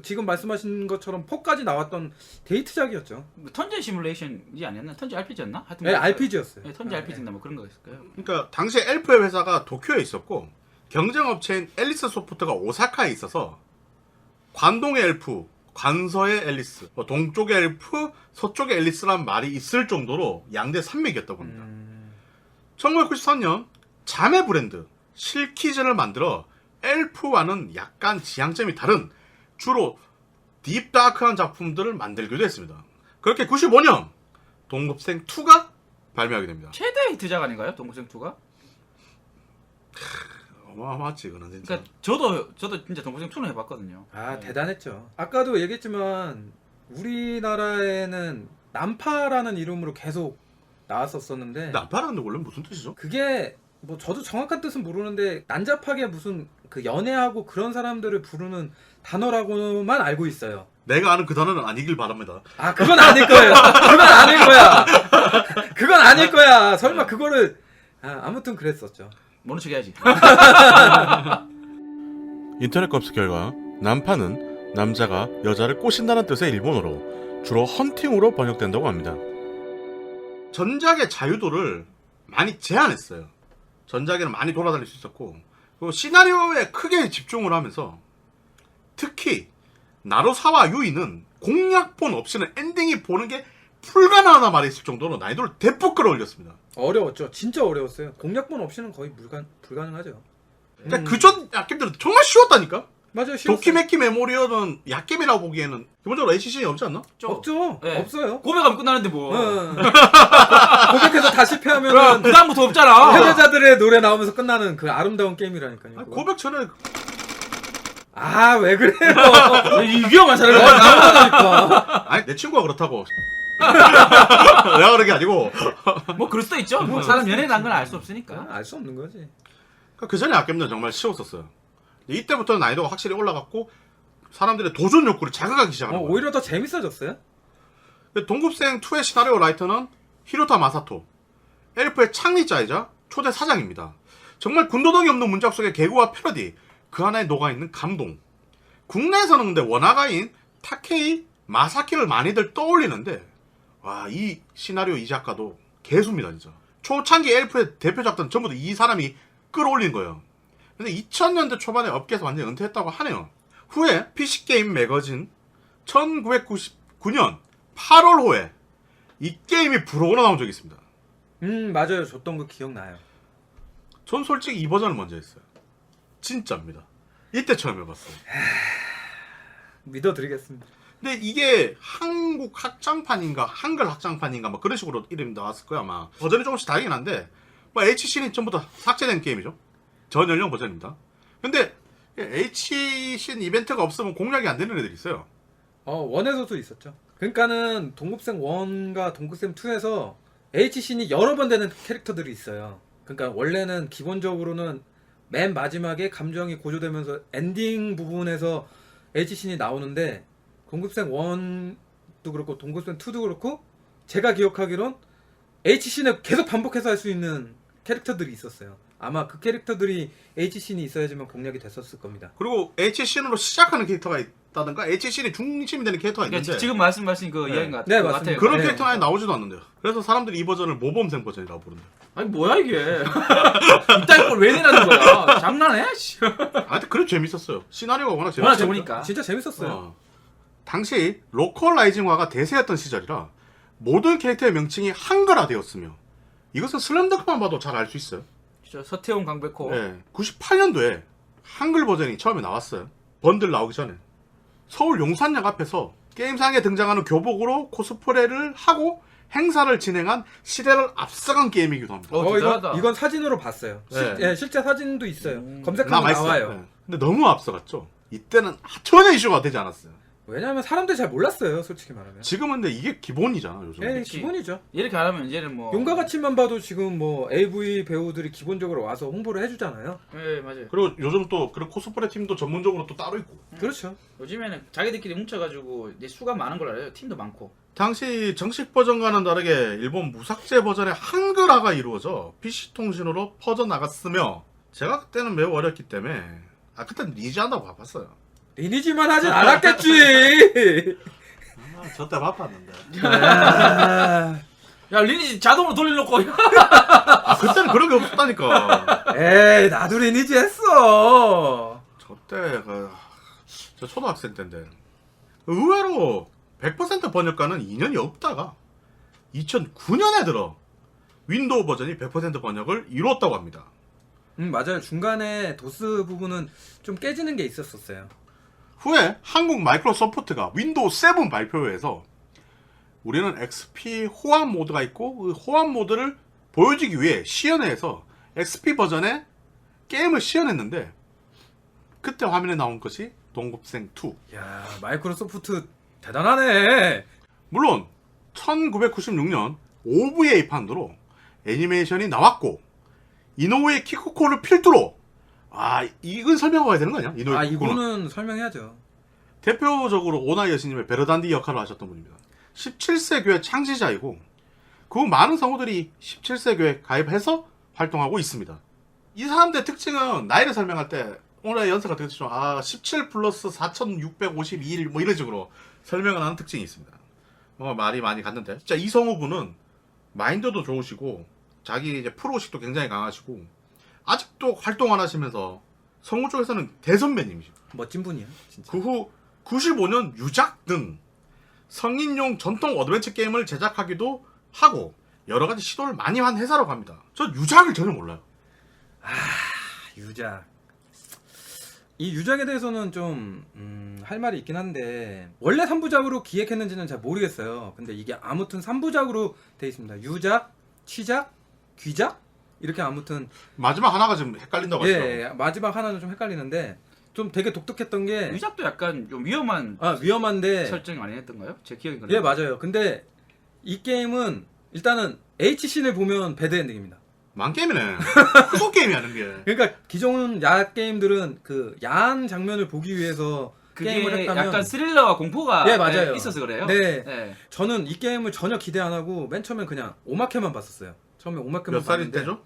지금 말씀하신 것처럼 4까지 나왔던 데이트작이었죠. 뭐 턴제 시뮬레이션이 아니었나? 턴제 RPG였나? 하여튼 네, 뭐 RPG였어요. 네, 턴제 RPG인가 뭐 그런 거였을까요? 그러니까 당시에 엘프의 회사가 도쿄에 있었고 경쟁업체인 앨리스 소프트가 오사카에 있어서 관동의 엘프, 관서의 앨리스, 뭐 동쪽의 엘프, 서쪽의 앨리스란 말이 있을 정도로 양대 산맥이었다고 합니다. 1993년 자매 브랜드 실키즈를 만들어 엘프와는 약간 지향점이 다른 주로 딥다크한 작품들을 만들기도 했습니다. 그렇게 95년 동급생 2가 발매하게 됩니다. 최대 히트작 아닌가요? 동급생 2가? 어마어마하지 이거는 진짜. 그러니까 저도 진짜 동급생 2는 해봤거든요. 아 대단했죠. 아까도 얘기했지만 우리나라에는 난파라는 이름으로 계속 나왔었었는데 난파라는 원래 무슨 뜻이죠? 그게 뭐 저도 정확한 뜻은 모르는데 난잡하게 무슨 그 연애하고 그런 사람들을 부르는 단어라고만 알고 있어요. 내가 아는 그 단어는 아니길 바랍니다. 아 그건 아닐 거예요. 그건 아닐 거야. 그건 아닐 거야. 설마 그거를 아무튼 그랬었죠. 모른 척 해야지. 인터넷 검색 결과 난파는 남자가 여자를 꼬신다는 뜻의 일본어로 주로 헌팅으로 번역된다고 합니다. 전작의 자유도를 많이 제한했어요. 전작에는 많이 돌아다닐 수 있었고 그리고 시나리오에 크게 집중을 하면서 특히 나루사와 유이는 공략본 없이는 엔딩이 보는 게 불가능하다 말했을 정도로 난이도를 대폭 끌어올렸습니다. 어려웠죠. 진짜 어려웠어요. 공략본 없이는 거의 불가능하죠. 그러니까 그전 약겜들은 정말 쉬웠다니까. 맞아요. 쉬웠어요. 도키메키 메모리어는 약겜이라고 보기에는 기본적으로 HCN이 없지 않나? 없죠. 네. 없어요. 고백하면 끝나는데 뭐. 고백해서 다 실패하면 그 다음부터 없잖아. 해외자들의 노래 나오면서 끝나는 그 아름다운 게임이라니까요. 아니, 고백 전에 왜 그래요? 이 위험한 사람이 나오다니까. 아니 내 친구가 그렇다고 내가 그런 게 아니고 뭐 그럴 수도 있죠. 뭐 사람 연애 난 건 알 수 없으니까. 알 수 없는 거지. 그 전에 약겜들은 정말 쉬웠었어요. 이때부터는 난이도가 확실히 올라갔고 사람들의 도전 욕구를 자극하기 시작한 거예요. 오히려 더 재밌어졌어요. 동급생 2의 시나리오 라이터는 히로타 마사토, 엘프의 창립자이자 초대 사장입니다. 정말 군더더기 없는 문장 속의 개그와 패러디, 그 안에 녹아있는 감동. 국내에서는 근데 원화가인 타케이 마사키를 많이들 떠올리는데 와, 이 시나리오 이 작가도 개수입니다 진짜. 초창기 엘프의 대표작들은 전부 다 이 사람이 끌어올린 거예요. 근데 2000년대 초반에 업계에서 완전히 은퇴했다고 하네요. 후에 PC게임 매거진 1999년 8월호에 이 게임이 브로그로 나온 적이 있습니다. 맞아요. 줬던 거 기억나요. 전 솔직히 이 버전을 먼저 했어요. 진짜입니다. 이때 처음 해봤어요. 믿어드리겠습니다. 근데 이게 한국 확장판인가 한글 확장판인가 뭐 그런 식으로 이름이 나왔을 거야 아마. 버전이 조금씩 다르긴 한데 뭐 HC는 전부 다 삭제된 게임이죠. 전 연령 버전입니다. 근데 HCN 이벤트가 없으면 공략이 안 되는 애들이 있어요. 원에서도 있었죠. 그러니까는 동급생 1과 동급생 2에서 HCN이 여러 번 되는 캐릭터들이 있어요. 그러니까 원래는 기본적으로는 맨 마지막에 감정이 고조되면서 엔딩 부분에서 HCN이 나오는데 동급생 1도 그렇고 동급생 2도 그렇고 제가 기억하기론 HCN을 계속 반복해서 할 수 있는 캐릭터들이 있었어요. 아마 그 캐릭터들이 HCN이 있어야지만 공략이 됐었을 겁니다. 그리고 HCN으로 시작하는 캐릭터가 있다든가 HCN이 중심이 되는 캐릭터가 있는데 그러니까 지금 말씀하신 그 이야기인 것 네, 같아요. 맞습니다. 그런 네. 캐릭터가 아예 나오지도 않는데요. 그래서 사람들이 이 버전을 모범생 버전이라고 부른대요. 아니 뭐야 이게? 이따위 걸 왜 내라는 거야? 장난해? 씨. 하여튼 그래도 재밌었어요. 시나리오가 워낙 워낙 재밌었어요. 좋으니까. 진짜 재밌었어요. 당시 로컬라이징화가 대세였던 시절이라 모든 캐릭터의 명칭이 한글화되었으며 이것은 슬램덩크만 봐도 잘 알 수 있어요. 저 서태웅 강백호. 네, 98년도에 한글 버전이 처음에 나왔어요. 번들 나오기 전에 서울 용산역 앞에서 게임상에 등장하는 교복으로 코스프레를 하고 행사를 진행한 시대를 앞서간 게임이기도 합니다. 대단하다. 이건 사진으로 봤어요. 네. 실제 사진도 있어요. 검색하면 남아있어요. 나와요. 네. 근데 너무 앞서갔죠. 이때는 전혀 이슈가 되지 않았어요. 왜냐하면 사람들이 잘 몰랐어요. 솔직히 말하면. 지금은 근데 이게 기본이잖아 요즘. 예, 기본이죠. 이렇게 하면 이제는 뭐. 용과 같이만 봐도 지금 뭐 AV 배우들이 기본적으로 와서 홍보를 해주잖아요. 네 맞아요. 그리고 요즘 또 그런 코스프레 팀도 전문적으로 또 따로 있고. 그렇죠. 요즘에는 자기들끼리 뭉쳐가지고 이제 수가 많은 걸 알아요. 팀도 많고. 당시 정식 버전과는 다르게 일본 무삭제 버전의 한글화가 이루어져 PC 통신으로 퍼져 나갔으며 제가 그때는 매우 어렸기 때문에 그때는 리지한다고 바빴어요. 리니지만 하진 않았겠지. 저때 바빴는데. 야 리니지 자동으로 돌려놓고. 그때는 그런 게 없었다니까. 에이 나도 리니지 했어. 저때 저 초등학생 때인데 의외로 100% 번역가는 2년이 없다가 2009년에 들어 윈도우 버전이 100% 번역을 이뤘다고 합니다. 맞아요. 중간에 도스 부분은 좀 깨지는 게 있었어요. 후에 한국 마이크로소프트가 윈도우 7 발표회에서 우리는 XP 호환 모드가 있고 그 호환 모드를 보여주기 위해 시연회에서 XP 버전의 게임을 시연했는데 그때 화면에 나온 것이 동급생 2. 야, 마이크로소프트 대단하네. 물론 1996년 OVA판으로 애니메이션이 나왔고 이노우의 키코코를 필두로 이건 설명해야 되는 거 아니야? 이노우의 키코코는 이거는 설명해야죠. 대표적으로 오나이 여신님의 베르단디 역할을 하셨던 분입니다. 17세 교회 창시자이고 그 많은 성우들이 17세 교회 가입해서 활동하고 있습니다. 이 사람들의 특징은 나이를 설명할 때 오늘 연세가 되게 좀 17 플러스 4652일 뭐 이런 식으로 설명을 하는 특징이 있습니다. 말이 많이 갔는데 진짜 이 성우분은 마인드도 좋으시고 자기 이제 프로의식도 굉장히 강하시고 아직도 활동 안 하시면서 성우 쪽에서는 대선배님이시고 멋진 분이야, 진짜. 그 후 95년 유작 등 성인용 전통 어드벤처 게임을 제작하기도 하고 여러 가지 시도를 많이 한 회사라고 합니다. 전 유작을 전혀 몰라요. 유작. 이 유작에 대해서는 좀 할 말이 있긴 한데 원래 3부작으로 기획했는지는 잘 모르겠어요. 근데 이게 아무튼 3부작으로 돼 있습니다. 유작, 취작, 귀작 이렇게 아무튼 마지막 하나가 좀 헷갈린다고 하시더라고요. 예, 마지막 하나는 좀 헷갈리는데 좀 되게 독특했던 게 유작도 약간 좀 위험한 위험한데 설정이 많이 했던가요? 제 기억이 그래요. 예, 맞아요. 근데 이 게임은 일단은 H씬을 보면 배드엔딩입니다. 망게임이네. 후속 게임이 하는 게. 그러니까 기존 야한 게임들은 그 야한 장면을 보기 위해서 게임을 그게 했다면 약간 스릴러와 공포가 예, 맞아요. 있어서 그래요. 네. 네. 저는 이 게임을 전혀 기대 안 하고 맨 처음엔 그냥 오마케만 봤었어요. 처음에 오마케만 몇 살일 봤는데 때죠?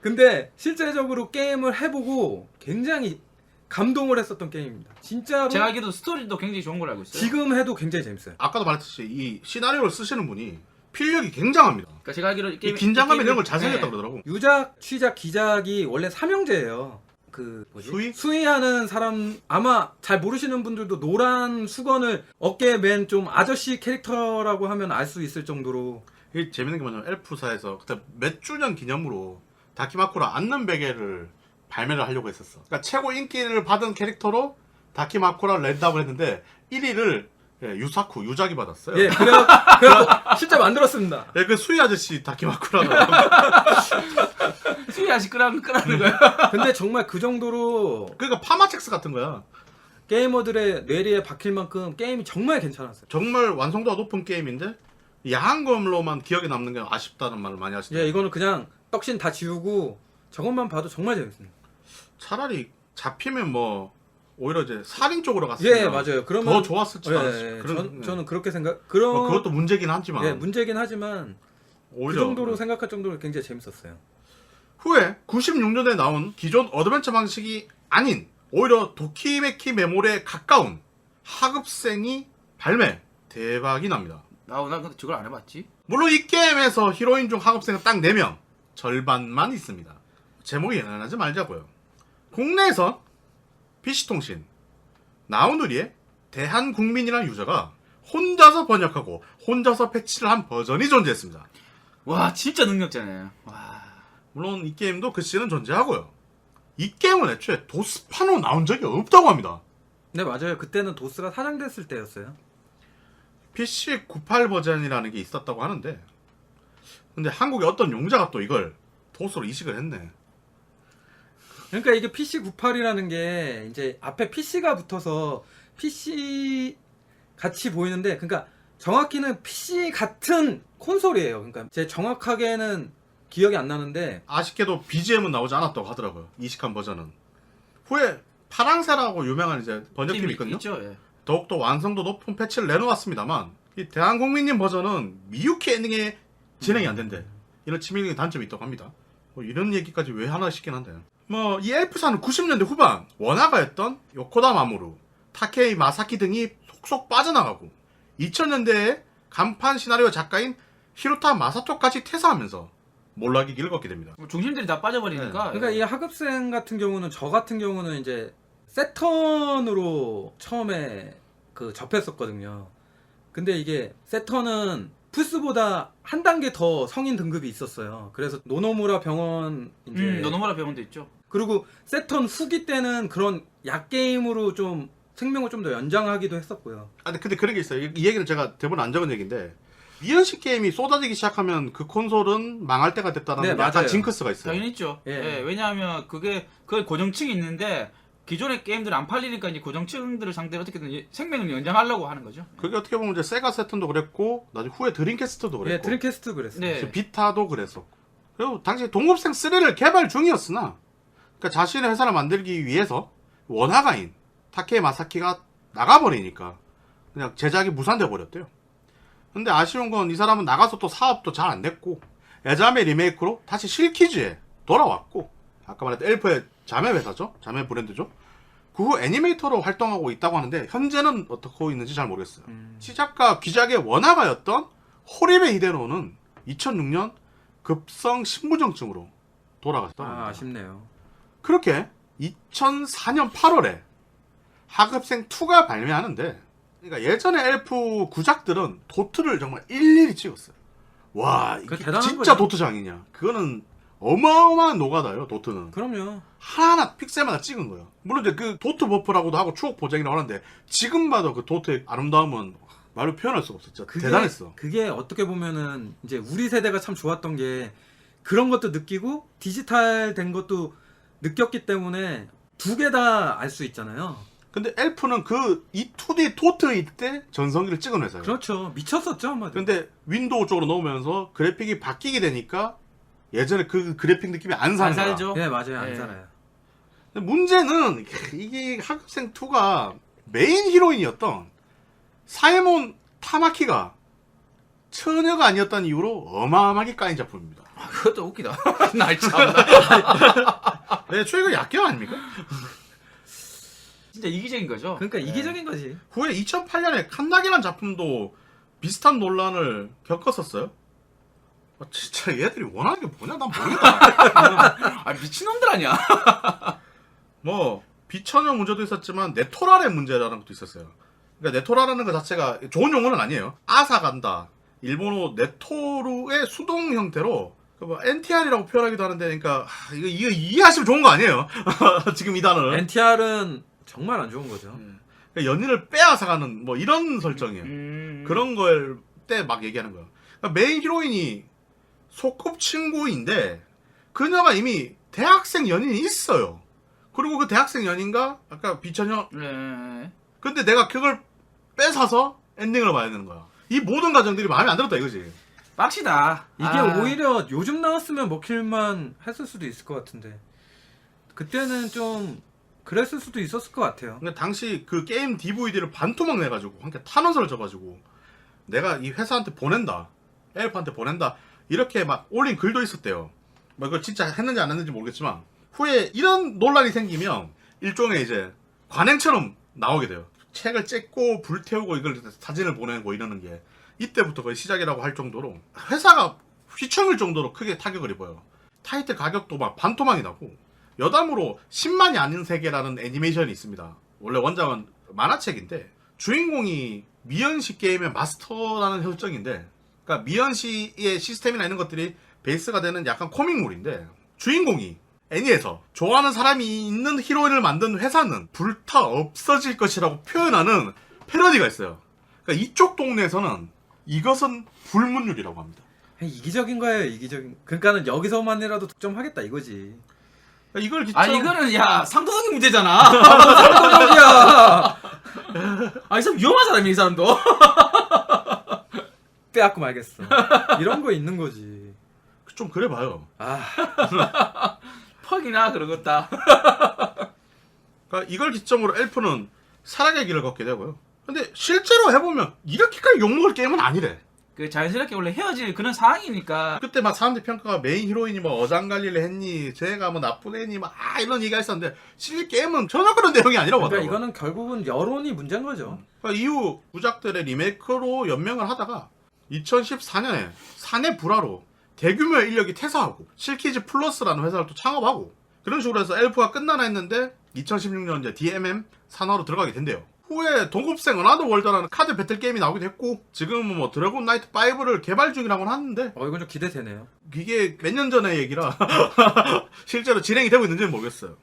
근데 실제적으로 게임을 해보고 굉장히 감동을 했었던 게임입니다. 진짜로 제가 알기로 스토리도 굉장히 좋은 걸 알고 있어요. 지금 해도 굉장히 재밌어요. 아까도 말했듯이 이 시나리오를 쓰시는 분이 필력이 굉장합니다. 그러니까 제가 알기로 이 긴장감 이 이런 걸 게임이- 잘 살렸다 네. 그러더라고. 유작, 취작, 기작이 원래 삼형제예요. 그 뭐지? 수위하는 사람 아마 잘 모르시는 분들도 노란 수건을 어깨에 맨 좀 아저씨 캐릭터라고 하면 알 수 있을 정도로 이 재밌는 게 뭐냐면 엘프사에서 그때 몇 주년 기념으로 다키마쿠라 안는 베개를 발매를 하려고 했었어. 그러니까 최고 인기를 받은 캐릭터로 다키마쿠라 랜덤을 했는데 1위를 유사쿠 유작이 받았어요. 예, 그래 실제 만들었습니다. 예, 그 수희 아저씨 다키마쿠라고. 수야 시끄러운 끄라는 거야. 근데 정말 그 정도로 그러니까 파마첵스 같은 거야. 게이머들의 뇌리에 박힐 만큼 게임이 정말 괜찮았어요. 정말 완성도가 높은 게임인데 야한 걸로만 기억에 남는 게 아쉽다는 말을 많이 하시더라고요. 예, 이거는 그냥 떡신 다 지우고 저것만 봐도 정말 재밌습니다. 차라리 잡히면 뭐 오히려 이제 살인 쪽으로 갔으면 예, 맞아요. 그러면 더 좋았을지 예, 않았을지. 저는 그렇게 생각. 뭐 그것도 문제긴 하지만 예, 문제긴 하지만 그 오히려 정도로 생각할 정도로 굉장히 재밌었어요. 후에 96년에 나온 기존 어드벤처 방식이 아닌 오히려 도키메키 메모리에 가까운 하급생이 발매 대박이 납니다. 나 근데 저걸 안 해봤지. 물론 이 게임에서 히로인 중 하급생은 딱 4명 절반만 있습니다. 제목이 연연하지 말자고요. 국내에선 PC통신 나우누리의 대한국민이라는 유저가 혼자서 번역하고 혼자서 패치를 한 버전이 존재했습니다. 와 진짜 능력자네. 와. 물론 이 게임도 그 시는 존재하고요. 이 게임은 애초에 도스판으로 나온 적이 없다고 합니다. 네, 맞아요. 그때는 도스가 사장됐을 때였어요. PC 98 버전이라는 게 있었다고 하는데 근데 한국의 어떤 용자가 또 이걸 도스로 이식을 했네. 그러니까 이게 PC98이라는 게 이제 앞에 PC가 붙어서 PC 같이 보이는데 그러니까 정확히는 PC 같은 콘솔이에요. 그러니까 제 정확하게는 기억이 안 나는데 아쉽게도 BGM은 나오지 않았다고 하더라고요. 이식한 버전은. 후에 파랑새라고 유명한 이제 번역팀이 있거든요. 있죠. 예. 더욱더 완성도 높은 패치를 내놓았습니다만 이 대한국민님 버전은 미유키 엔딩에 진행이 안 된대. 이런 치명적인 단점이 있다고 합니다. 뭐 이런 얘기까지 왜 하나 싶긴 한데. 뭐 이 엘프사는 90년대 후반 원화가였던 요코다 마모루, 타케이 마사키 등이 속속 빠져나가고 2000년대에 간판 시나리오 작가인 히로타 마사토까지 퇴사하면서 몰락의 길을 걷게 됩니다. 뭐 중심들이 다 빠져버리니까. 그러니까 이 하급생 같은 경우는 저 같은 경우는 이제 세턴으로 처음에 그 접했었거든요. 근데 이게 세턴은 플스보다 한 단계 더 성인 등급이 있었어요. 그래서 노노무라 병원 이제 노노무라 병원도 있죠. 그리고 세턴 후기 때는 그런 약 게임으로 좀 생명을 좀 더 연장하기도 했었고요. 근데 그런 게 있어요. 이 얘기는 제가 대본에 안 적은 얘기인데 미연식 게임이 쏟아지기 시작하면 그 콘솔은 망할 때가 됐다는 네, 약간 맞아요. 징크스가 있어요. 당연히 있죠. 예. 예, 왜냐하면 그게 고정층이 있는데 기존의 게임들 안 팔리니까 이제 고정층들을 상대로 어떻게든 생명을 연장하려고 하는 거죠. 그게 어떻게 보면 이제 세가 세턴도 그랬고 나중에 후에 드림캐스트도 그랬고 예, 드림캐스트 그랬어요. 네. 비타도 그랬었고 그리고 당시 동급생 3를 개발 중이었으나 그러니까 자신의 회사를 만들기 위해서 원화가인 타케 마사키가 나가버리니까 그냥 제작이 무산돼 버렸대요. 근데 아쉬운 건 이 사람은 나가서 또 사업도 잘 안 됐고 야자메 리메이크로 다시 실키즈에 돌아왔고 아까 말했던 엘프의 자매 회사죠. 자매 브랜드죠. 그 후 애니메이터로 활동하고 있다고 하는데 현재는 어떻게 있는지 잘 모르겠어요. 시작과 귀작의 원화가였던 호리베 히데노는 2006년 급성 신부정증으로 돌아갔다고 합니다. 아쉽네요. 그렇게 2004년 8월에 하급생 2가 발매하는데 그러니까 예전에 엘프 구작들은 도트를 정말 일일이 찍었어요. 와 이게 대단한 진짜 거죠. 도트장이냐. 그거는 어마어마한 노가다요. 도트는. 그럼요. 하나하나 픽셀마다 찍은 거예요. 물론 이제 그 도트 버프라고도 하고 추억 보정이라고 하는데 지금 봐도 그 도트의 아름다움은 말로 표현할 수가 없어. 진짜 대단했어. 그게 어떻게 보면은 이제 우리 세대가 참 좋았던 게 그런 것도 느끼고 디지털 된 것도 느꼈기 때문에 두 개 다 알 수 있잖아요. 근데 엘프는 그 이 2D 도트일 때 전성기를 찍은 회사예요. 그렇죠. 미쳤었죠, 한마디로. 근데 윈도우 쪽으로 넣으면서 그래픽이 바뀌게 되니까 예전에 그 그래픽 느낌이 안 사는 거야. 살죠. 네, 맞아요. 안 예. 살아요. 근데 문제는 이게 하급생 2가 메인 히로인이었던 사에몬 타마키가 처녀가 아니었다는 이유로 어마어마하게 까인 작품입니다. 그것도 웃기다. 날 참나. 네, 최근 약경 아닙니까? 진짜 이기적인 거죠. 그러니까 예. 이기적인 거지. 후에 2008년에 칸나기란 작품도 비슷한 논란을 겪었었어요. 진짜 얘들이 원하는 게 뭐냐 난 모르겠다. 아 미친놈들 아니야. 뭐 비천여 문제도 있었지만 네토라의 문제라는 것도 있었어요. 그러니까 네토라라는 것 자체가 좋은 용어는 아니에요. 아사간다. 일본어 네토루의 수동 형태로 뭐 NTR이라고 표현하기도 하는데, 그러니까 이거 이해하시면 좋은 거 아니에요. 지금 이 단어를. NTR은 정말 안 좋은 거죠. 그러니까 연인을 빼앗아가는 뭐 이런 설정이에요. 그런 걸 때 막 얘기하는 거예요. 그러니까 메인 히로인이 소꿉친구인데 그녀가 이미 대학생 연인이 있어요. 그리고 그 대학생 연인과 아까 비천여 네. 근데 내가 그걸 뺏어서 엔딩을 봐야 되는 거야. 이 모든 과정들이 마음에 안 들었다 이거지. 빡시다. 이게 오히려 요즘 나왔으면 먹힐만 했을 수도 있을 것 같은데 그때는 좀 그랬을 수도 있었을 것 같아요. 그러니까 당시 그 게임 DVD를 반토막 내가지고 함께 탄원서를 줘가지고 내가 이 회사한테 보낸다, 엘프한테 보낸다 이렇게 막 올린 글도 있었대요. 뭐 이걸 진짜 했는지 안 했는지 모르겠지만 후에 이런 논란이 생기면 일종의 이제 관행처럼 나오게 돼요. 책을 찢고 불태우고 이걸 사진을 보내고 이러는 게 이때부터 거의 시작이라고 할 정도로 회사가 휘청일 정도로 크게 타격을 입어요. 타이틀 가격도 막 반토막이 나고 여담으로 10만이 아닌 세계라는 애니메이션이 있습니다. 원래 원작은 만화책인데 주인공이 미연시 게임의 마스터라는 설정인데, 그러니까 미연시의 시스템이나 이런 것들이 베이스가 되는 약간 코믹물인데 주인공이 애니에서 좋아하는 사람이 있는 히로인을 만든 회사는 불타 없어질 것이라고 표현하는 패러디가 있어요. 그러니까 이쪽 동네에서는 이것은 불문율이라고 합니다. 이기적인 거예요, 이기적인. 그러니까는 여기서만이라도 득점하겠다 이거지. 그러니까 이걸 기점... 아 이거는 야 상도덕의 문제잖아. 야 아 이 사람 위험한 사람이야 이 사람도. 빼앗고 말겠어. 이런 거 있는 거지. 좀 그래 봐요. 아, 퍽이나 그런 것다. 그러니까 이걸 기점으로 엘프는 사랑의 길을 걷게 되고요. 근데 실제로 해보면 이렇게까지 욕먹을 게임은 아니래. 그 자연스럽게 원래 헤어질 그런 상황이니까. 그때 막 사람들 평가가 메인 히로인이 뭐 어장관리를 했니, 쟤가 뭐 나쁜 애니 막 이런 얘기가 있었는데 실제 게임은 전혀 그런 내용이 아니라고 그러니까 하더라고요. 이거는 결국은 여론이 문제인 거죠. 그러니까 이후 구작들의 리메이크로 연명을 하다가 2014년에 사내 불화로 대규모의 인력이 퇴사하고 실키즈 플러스라는 회사를 또 창업하고 그런 식으로 해서 엘프가 끝나나 했는데 2016년 이제 DMM 산하로 들어가게 된대요. 후에 동급생 어나더 월드라는 카드 배틀 게임이 나오기도 했고 지금은 뭐 드래곤 나이트 5를 개발 중이라고 하는데 이건 좀 기대되네요. 이게 몇 년 전의 얘기라 실제로 진행이 되고 있는지는 모르겠어요.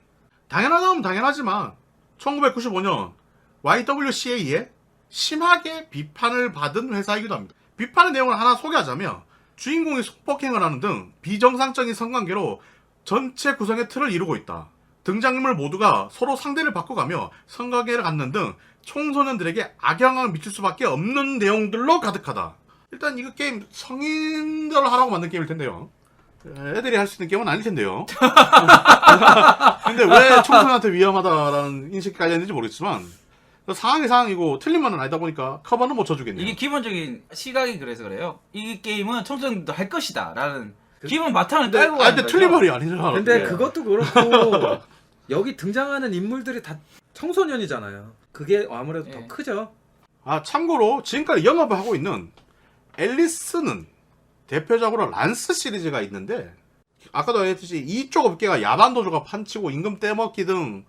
당연하다면 당연하지만 1995년 YWCA에 심하게 비판을 받은 회사이기도 합니다. 비판의 내용을 하나 소개하자면 주인공이 성폭행을 하는 등 비정상적인 성관계로 전체 구성의 틀을 이루고 있다. 등장인물 모두가 서로 상대를 바꿔가며 성관계를 갖는 등 청소년들에게 악영향을 미칠 수밖에 없는 내용들로 가득하다. 일단 이거 게임 성인들 하라고 만든 게임일 텐데요. 애들이 할 수 있는 게임은 아닐 텐데요. 근데 왜 청소년한테 위험하다라는 인식이 깔려있는지 모르겠지만 상황이 상황이고 틀린 말은 아니다 보니까 커버는 못 쳐주겠네요. 이게 기본적인 시각이 그래서 그래요. 이 게임은 청소년도 할 것이다 라는 기본 바탕을 깔고 근데 가는 틀린 거죠. 말이 아니잖아. 근데 네. 그것도 그렇고 여기 등장하는 인물들이 다 청소년이잖아요. 그게 아무래도 예. 더 크죠. 아 참고로 지금까지 영업을 하고 있는 앨리스는 대표적으로 란스 시리즈가 있는데 아까도 얘기했듯이 이쪽 업계가 야반도주가 판치고 임금 떼먹기 등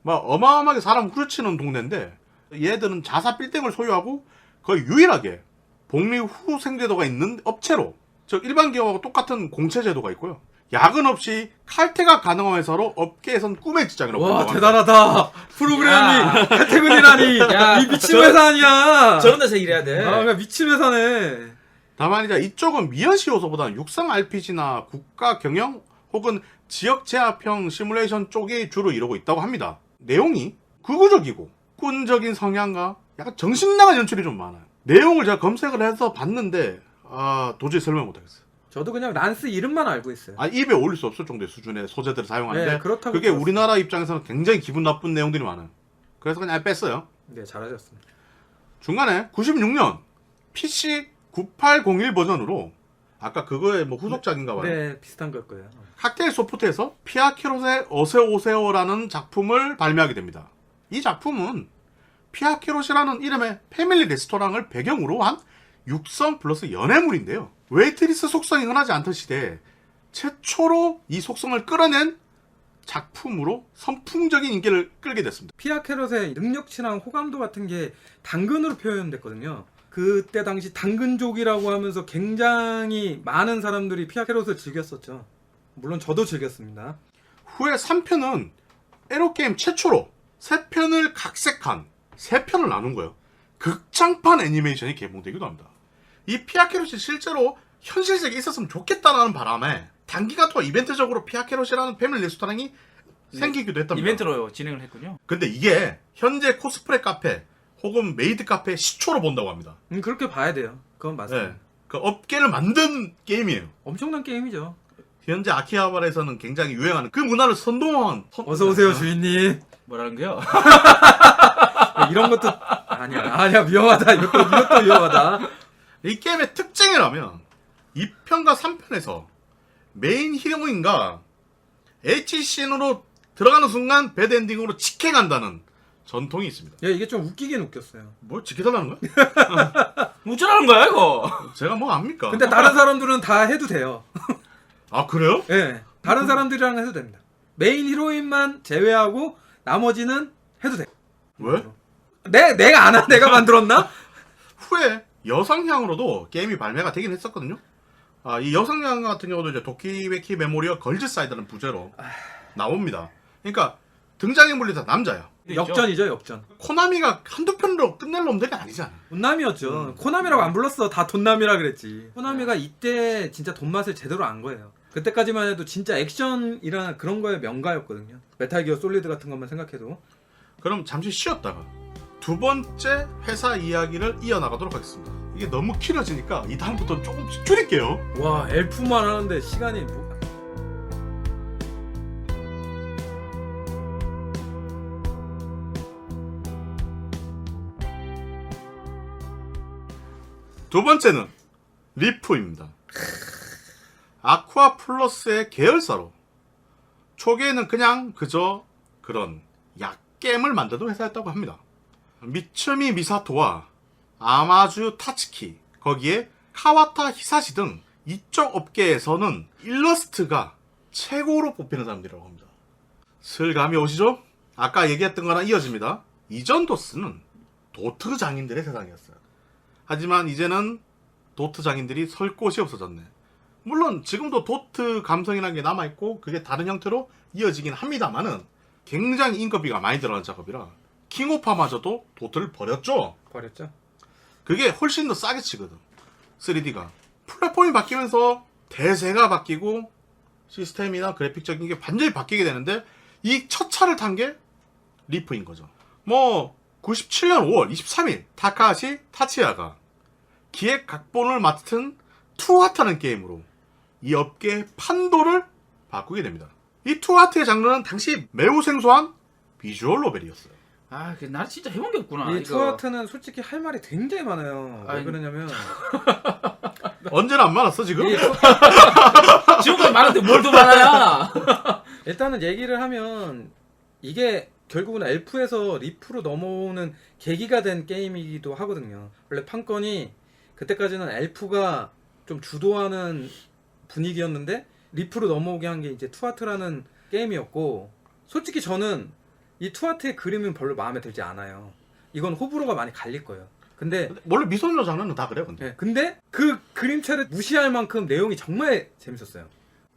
막 어마어마하게 사람 후려치는 동네인데 얘들은 자사 빌딩을 소유하고 거의 유일하게 복리 후 생제도가 있는 업체로 즉 일반 기업하고 똑같은 공채 제도가 있고요. 야근 없이 칼퇴가 가능한 회사로 업계에선 꿈의 직장이라고 와 본다고 대단하다. 프로그램이 카테고리라니. 야, 이 미친 회사 아니야. 저런 데서 일해야 돼. 아 그냥 미친 회사네. 다만 이제 이쪽은 미연시 요소보다는 육성 RPG나 국가 경영 혹은 지역 제압형 시뮬레이션 쪽이 주로 이루고 있다고 합니다. 내용이 극우적이고 꾼적인 성향과 약간 정신나간 연출이 좀 많아요. 내용을 제가 검색을 해서 봤는데 도저히 설명 못하겠어요. 저도 그냥 란스 이름만 알고 있어요. 입에 올릴 수 없을 정도의 수준의 소재들을 사용하는데 네, 그렇다고 그게 들었어요. 우리나라 입장에서는 굉장히 기분 나쁜 내용들이 많아요. 그래서 그냥 뺐어요. 네 잘하셨습니다. 중간에 96년 PC 9801 버전으로 아까 그거의 뭐 후속작인가 봐요. 네 비슷한 걸 거예요. 칵테일 소프트에서 피아키롯의 어세오세오라는 작품을 발매하게 됩니다. 이 작품은 피아키롯이라는 이름의 패밀리 레스토랑을 배경으로 한 육성 플러스 연애물인데요. 웨이트리스 속성이 흔하지 않던 시대에 최초로 이 속성을 끌어낸 작품으로 선풍적인 인기를 끌게 됐습니다. 피아케롯의 능력치랑 호감도 같은 게 당근으로 표현됐거든요. 그때 당시 당근족이라고 하면서 굉장히 많은 사람들이 피아케롯을 즐겼었죠. 물론 저도 즐겼습니다. 후에 3편은 에로게임 최초로 3편을 각색한 3편을 나눈 거예요. 극장판 애니메이션이 개봉되기도 합니다. 이 피아케롯이 실제로 현실 세계에 있었으면 좋겠다라는 바람에 단기간 동안 이벤트적으로 피아케롯이라는 패밀리 레스토랑이 생기기도 했답니다. 이벤트로 진행을 했군요. 근데 이게 현재 코스프레 카페 혹은 메이드 카페 시초로 본다고 합니다. 그렇게 봐야 돼요. 그건 맞습니다. 네. 그 업계를 만든 게임이에요. 엄청난 게임이죠. 현재 아키하바라에서는 굉장히 유행하는 그 문화를 선동한 어서 오세요 주인님. 뭐라는 거요? 이런 것도 아니야 위험하다. 이것도 위험하다. 이 게임의 특징이라면 2편과 3편에서 메인 히로인과 HCN으로 들어가는 순간 배드엔딩으로 직행한다는 전통이 있습니다. 야, 이게 좀 웃기긴 웃겼어요. 뭘 지켜달라는 거야? 어쩌라는 거야 이거? 제가 뭐 압니까? 근데 다른 사람들은 다 해도 돼요. 아 그래요? 예. 네, 다른 사람들이랑 해도 됩니다. 메인 히로인만 제외하고 나머지는 해도 돼. 왜? 내가 안 한 내가 만들었나? 후에 여성향으로도 게임이 발매가 되긴 했었거든요. 이 여성향 같은 경우도 이제 도키메키 메모리어 걸즈사이드라는 부제로 나옵니다. 그러니까 등장인물이 다 남자야. 역전이죠, 역전. 코나미가 한두 편으로 끝낼 놈들이 아니잖아. 돈남이었죠. 코나미라고 안 불렀어. 다 돈남이라 그랬지. 코나미가 이때 진짜 돈맛을 제대로 안 거예요. 그때까지만 해도 진짜 액션이나 그런 거에 명가였거든요. 메탈기어 솔리드 같은 것만 생각해도. 그럼 잠시 쉬었다가 두 번째 회사 이야기를 이어나가도록 하겠습니다. 이게 너무 길어지니까 이 다음부터 조금씩 줄일게요. 와, 엘프만 하는데 시간이 뭐... 두 번째는 리프입니다. 아쿠아 플러스의 계열사로 초기에는 그냥 그저 그런 약겜을 만드는 회사였다고 합니다. 미츠미 미사토와 아마주 타츠키, 거기에 카와타 히사시 등 이쪽 업계에서는 일러스트가 최고로 뽑히는 사람들이라고 합니다. 슬감이 오시죠? 아까 얘기했던 거랑 이어집니다. 이전 도스는 도트 장인들의 세상이었어요. 하지만 이제는 도트 장인들이 설 곳이 없어졌네. 물론 지금도 도트 감성이라는 게 남아있고 그게 다른 형태로 이어지긴 합니다만은 굉장히 인건비가 많이 들어가는 작업이라 킹오파마저도 도트를 버렸죠. 버렸죠. 그게 훨씬 더 싸게 치거든. 3D가. 플랫폼이 바뀌면서 대세가 바뀌고 시스템이나 그래픽적인 게 완전히 바뀌게 되는데 이 첫 차를 탄 게 리프인 거죠. 뭐 97년 5월 23일 타카하시 타치야가 기획 각본을 맡은 투하타는 게임으로 이 업계의 판도를 바꾸게 됩니다. 이 투하트의 장르는 당시 매우 생소한 비주얼 노벨이었어요. 아, 나 진짜 해본 게 없구나. 이 이거. 투아트는 솔직히 할 말이 굉장히 많아요. 왜 아니, 그러냐면 언제나 안 많았어 지금? 이 지금까지 많은데 뭘 더 많아야? 일단은 얘기를 하면 이게 결국은 엘프에서 리프로 넘어오는 계기가 된 게임이기도 하거든요. 원래 판권이 그때까지는 엘프가 좀 주도하는 분위기였는데 리프로 넘어오게 한 게 이제 투아트라는 게임이었고, 솔직히 저는 이 투아트의 그림은 별로 마음에 들지 않아요. 이건 호불호가 많이 갈릴 거예요. 근데 원래 미소녀 장르는 다 그래요. 근데 그 그림체를 무시할 만큼 내용이 정말 재밌었어요.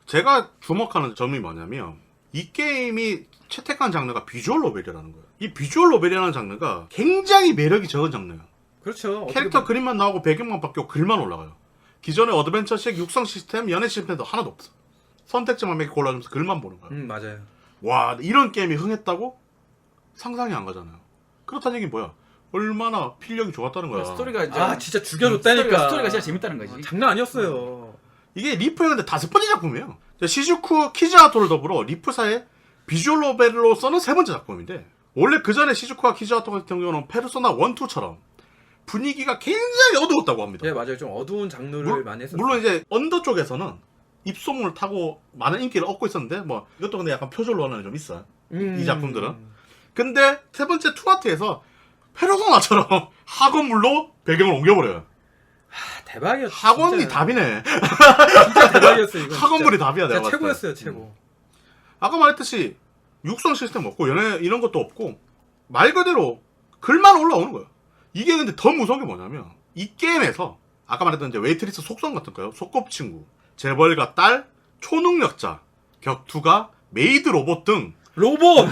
제가 주목하는 점이 뭐냐면 이 게임이 채택한 장르가 비주얼 노벨이라는 거예요. 이 비주얼 노벨이라는 장르가 굉장히 매력이 적은 장르예요. 그렇죠. 어떻게 캐릭터 보면. 그림만 나오고 배경만 바뀌고 글만 올라가요. 기존의 어드벤처식 육성 시스템, 연애 시스템도 하나도 없어. 선택지만 몇 개 골라주면서 글만 보는 거야. 맞아요. 와, 이런 게임이 흥했다고? 상상이 안 가잖아요. 그렇다는 얘기는 뭐야? 얼마나 필력이 좋았다는 거야. 스토리가 이제 아 진짜 죽여줬다니까. 스토리가 진짜 재밌다는 거지. 장난 아니었어요. 이게 리프의 근데 5번째 작품이에요. 시즈쿠 키즈하토를 더불어 리프사의 비주얼 노벨로서는 3번째 작품인데, 원래 그 전에 시즈쿠와 키즈하토 같은 경우는 페르소나 1, 2처럼 분위기가 굉장히 어두웠다고 합니다. 네 맞아요. 좀 어두운 장르를 많이 했었어요. 물론 이제 언더 쪽에서는 입소문을 타고 많은 인기를 얻고 있었는데, 뭐 이것도 근데 약간 표절 원한이 좀 있어요. 이 작품들은. 근데 세 번째 투아트에서 페르소나처럼 학원물로 배경을 옮겨버려요. 대박이었어. 학원이 진짜. 답이네. 진짜 대박이었어요. 이건 학원물이 진짜. 답이야, 내가 진짜 봤을 때. 최고였어요. 최고. 아까 말했듯이 육성 시스템 없고 연애 이런 것도 없고 말 그대로 글만 올라오는 거예요. 이게 근데 더 무서운 게 뭐냐면 이 게임에서 아까 말했던 이제 웨이트리스 속성 같은 거요. 소꿉친구, 재벌가 딸, 초능력자, 격투가, 메이드 로봇 등 로봇.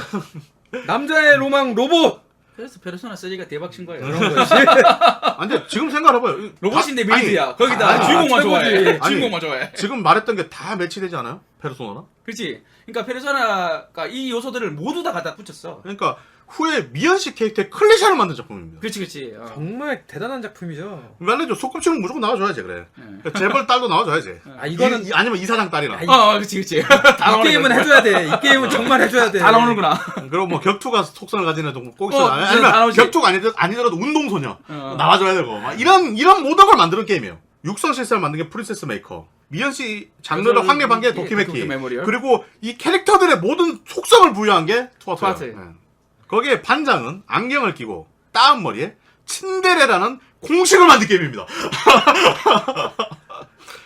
남자의 로망 로봇. 그래서 페르소나 3가 대박 친 거예요. 그런 거지. 아니 근데 지금 생각해봐요. 로봇인데 다- 메이드야. 아니, 거기다 아니, 주인공만 최고지. 좋아해. 아니, 주인공만 좋아해. 지금 말했던 게 다 매치되지 않아요? 페르소나랑? 그렇지. 그러니까 페르소나가 이 요소들을 모두 다 갖다 붙였어. 그러니까 후에 미연식 캐릭터의 클리셰를 만든 작품입니다. 그렇지, 그렇지. 어. 정말 대단한 작품이죠. 말해줘 소꿉친구 무조건 나와줘야지 그래. 네. 그러니까 재벌 딸도 나와줘야지. 아 이거는 아니면 이사장 딸이나. 아, 이- 그렇지, 그렇지. 이 게임은 해줘야 돼. 이 게임은 정말 해줘야 돼. 다 나오는구나. 그리고 뭐 격투가 속성을 가진 애도 꼭 어, 있어. 다 아니면 나오지. 격투가 아니더라도 운동소녀 어. 나와줘야 되고 막 이런 모든 걸 만드는 게임이에요. 육성 시스템을 만든 게 프린세스 메이커. 미연 씨 장르를 확립한 게 도키메키. 도키 메모리얼. 그리고 이 캐릭터들의 모든 속성을 부여한 게 투아트예요. 투아트. 네. 거기에 반장은 안경을 끼고 따은 머리에 친데레라는 공식을 만든 게임입니다.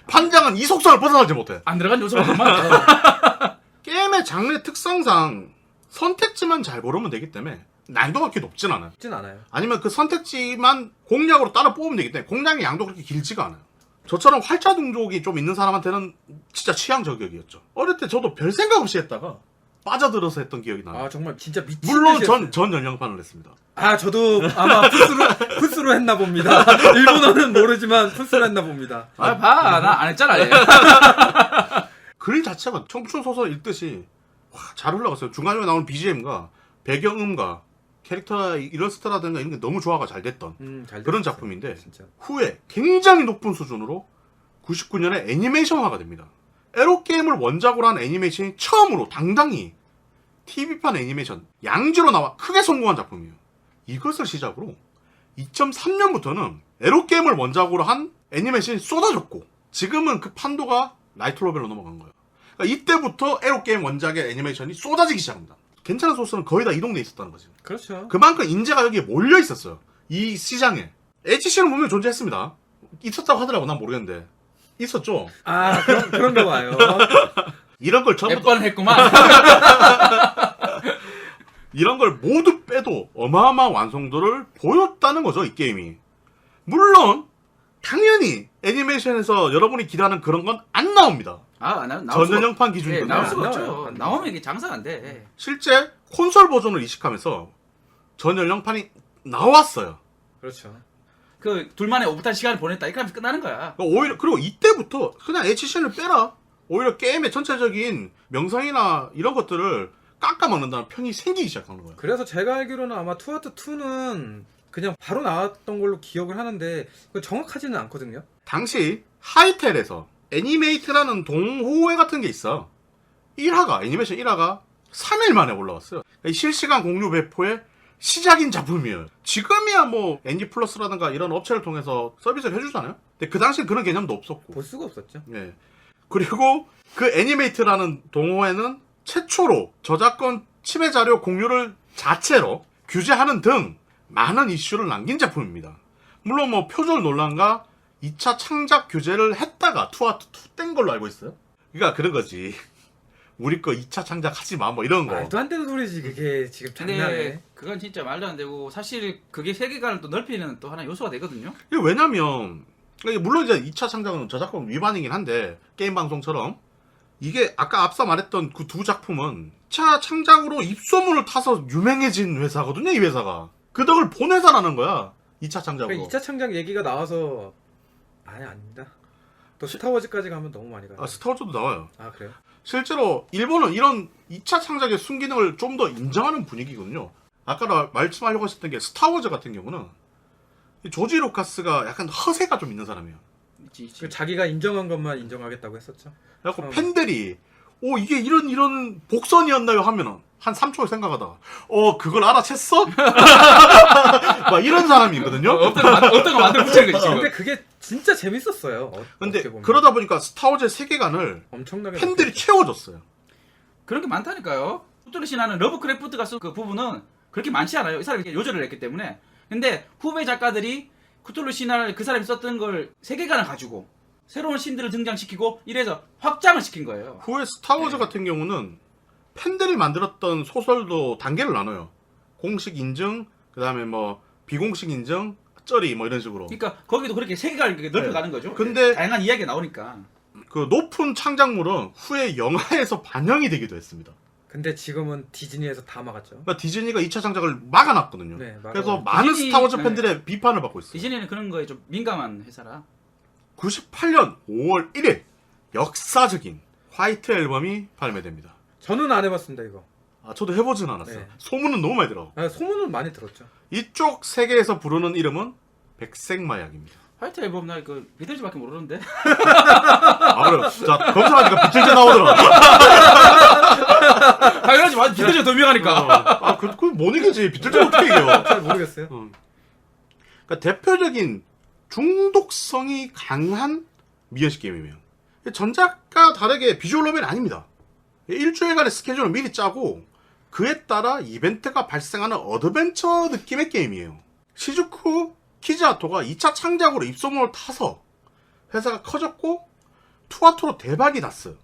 반장은 이 속성을 벗어나지 못해. 안 들어간 요소가 너무 많아. 게임의 장르 특성상 선택지만 잘 고르면 되기 때문에 난이도가 그렇게 높진 않아요. 쉽진 않아요. 아니면 그 선택지만 공략으로 따라 뽑으면 되기 때문에 공략의 양도 그렇게 길지가 않아요. 저처럼 활자 동족이 좀 있는 사람한테는 진짜 취향 저격이었죠. 어릴 때 저도 별 생각 없이 했다가 빠져들어서 했던 기억이 나요. 아 정말 진짜 미친. 물론 듯이 했어요. 전 연령판을 했습니다. 아 저도 아마 푸스로 했나 봅니다. 일본어는 모르지만 푸스로 했나 봅니다. 아, 봐. 나 안 했잖아. 얘. 글 자체가 청춘 소설 읽듯이 잘 흘러갔어요. 중간중간에 나오는 BGM과 배경음과 캐릭터 일러스트라든가 이런 게 너무 조화가 잘 됐던 잘 그런 됐었어요. 작품인데 진짜. 후에 굉장히 높은 수준으로 99년에 애니메이션화가 됩니다. 에로게임을 원작으로 한 애니메이션이 처음으로 당당히 TV판 애니메이션 양지로 나와 크게 성공한 작품이에요. 이것을 시작으로 2003년부터는 에로게임을 원작으로 한 애니메이션이 쏟아졌고 지금은 그 판도가 라이트 노벨로 넘어간 거예요. 그러니까 이때부터 에로게임 원작의 애니메이션이 쏟아지기 시작합니다. 괜찮은 소스는 거의 다 이동돼 있었다는 거죠. 그렇죠. 그만큼 인재가 여기에 몰려 있었어요. 이 시장에. HC는 분명히 존재했습니다. 있었다고 하더라고. 난 모르겠는데. 있었죠. 아 그런가 봐요. 이런 걸 전부 몇 번 했구만. 이런 걸 모두 빼도 어마어마한 완성도를 보였다는 거죠, 이 게임이. 물론 당연히 애니메이션에서 여러분이 기대하는 그런 건 안 나옵니다. 아, 나올 수가 전연령판 예, 기준이거든요. 나올 수가 나와요. 없죠. 나오면 이게 장사가 안 돼. 실제 콘솔 버전을 이식하면서 전 연령판이 나왔어요. 그렇죠. 그 둘만의 오붓한 시간을 보냈다 이렇게 하면서 끝나는 거야. 그러니까 오히려 그리고 이때부터 그냥 HCN을 빼라. 오히려 게임의 전체적인 명성이나 이런 것들을 깎아먹는다는 평이 생기기 시작하는 거예요. 그래서 제가 알기로는 아마 투아트 2는 그냥 바로 나왔던 걸로 기억을 하는데 그 정확하지는 않거든요. 당시 하이텔에서 애니메이트라는 동호회 같은 게 있어. 1화가 애니메이션 1화가 3일 만에 올라왔어요. 이 실시간 공유 배포의 시작인 작품이에요. 지금이야 뭐 NG 플러스라든가 이런 업체를 통해서 서비스를 해주잖아요. 근데 그 당시 그런 개념도 없었고. 볼 수가 없었죠. 예. 그리고 그 애니메이트라는 동호회는 최초로 저작권 침해 자료 공유를 자체로 규제하는 등 많은 이슈를 남긴 작품입니다. 물론 뭐 표절 논란과 2차 창작 규제를 했다가 투아트 2 뗀 걸로 알고 있어요. 그러니까 그런 거지. 우리 거 2차 창작하지 마 뭐 이런 거. 말도 안 되는 소리지 그게 지금 장난해. 근데 그건 진짜 말도 안 되고 사실 그게 세계관을 또 넓히는 또 하나의 요소가 되거든요. 이게 왜냐면 물론 이제 2차 창작은 저작권 위반이긴 한데 게임 방송처럼 이게 아까 앞서 말했던 그 두 작품은 2차 창작으로 입소문을 타서 유명해진 회사거든요. 이 회사가 그 덕을 본 회사라는 거야. 2차 창작으로. 그러니까 2차 창작 얘기가 나와서 아닙니다. 또 스타워즈까지 가면 너무 많이 가요. 아 스타워즈도 나와요. 아 그래요? 실제로 일본은 이런 2차 창작의 순기능을 좀 더 인정하는 분위기거든요. 아까 말씀하려고 했었던 게 스타워즈 같은 경우는 이 조지 루카스가 약간 허세가 좀 있는 사람이에요. 그 자기가 인정한 것만 인정하겠다고 했었죠. 그래갖고 팬들이 오 이게 이런 복선이었나요 하면은 한 3초 생각하다가 그걸 알아챘어? 막 이런 사람이거든요. 어떤 거 만들어 붙이는 거지 지금. 근데 그게 진짜 재밌었어요. 근데 어떻게 보면. 그러다 보니까 스타워즈의 세계관을 엄청나게 팬들이 높였죠. 채워줬어요. 그런 게 많다니까요. 쿠토리 신화는 러브크래프트가 쓴 그 부분은 그렇게 많지 않아요. 이 사람이 요절을 했기 때문에. 근데 후배 작가들이 쿠토리 신화를 그 사람이 썼던 걸 세계관을 가지고 새로운 신들을 등장시키고 이래서 확장을 시킨 거예요. 후에 스타워즈 같은 경우는 팬들이 만들었던 소설도 단계를 나눠요. 공식 인증, 그 다음에 뭐 비공식 인증, 쩌리 뭐 이런 식으로. 그러니까 거기도 그렇게 세계관을 이렇게 넓혀가는 거죠. 근데 다양한 이야기가 나오니까. 그 높은 창작물은 후에 영화에서 반영이 되기도 했습니다. 근데 지금은 디즈니에서 다 막았죠. 그러니까 디즈니가 2차 창작을 막아놨거든요. 네, 그래서 막아놨죠. 많은 디즈니- 스타워즈 네. 팬들의 비판을 받고 있어요. 디즈니는 그런 거에 좀 민감한 회사라. 98년 5월 1일 역사적인 화이트 앨범이 발매됩니다. 저는 안 해봤습니다 이거. 아 저도 해보진 않았어요. 네. 소문은 너무 많이 들어. 아, 소문은 많이 들었죠. 이쪽 세계에서 부르는 이름은 백색마약입니다. 화이트 앨범 나 그 비틀즈밖에 모르는데. 아 그래. 자 검색하니까 비틀즈 나오더라. 당연하지. 맞아. 비틀즈가 더 유명하니까. 그 못 이기지. 비틀즈 어떻게 이겨? 잘 모르겠어요. 그러니까 대표적인 중독성이 강한 미연식 게임이에요. 전작과 다르게 비주얼 노벨이 아닙니다. 일주일간의 스케줄을 미리 짜고 그에 따라 이벤트가 발생하는 어드벤처 느낌의 게임이에요. 시즈쿠 키즈하토가 2차 창작으로 입소문을 타서 회사가 커졌고 투아토로 대박이 났어요.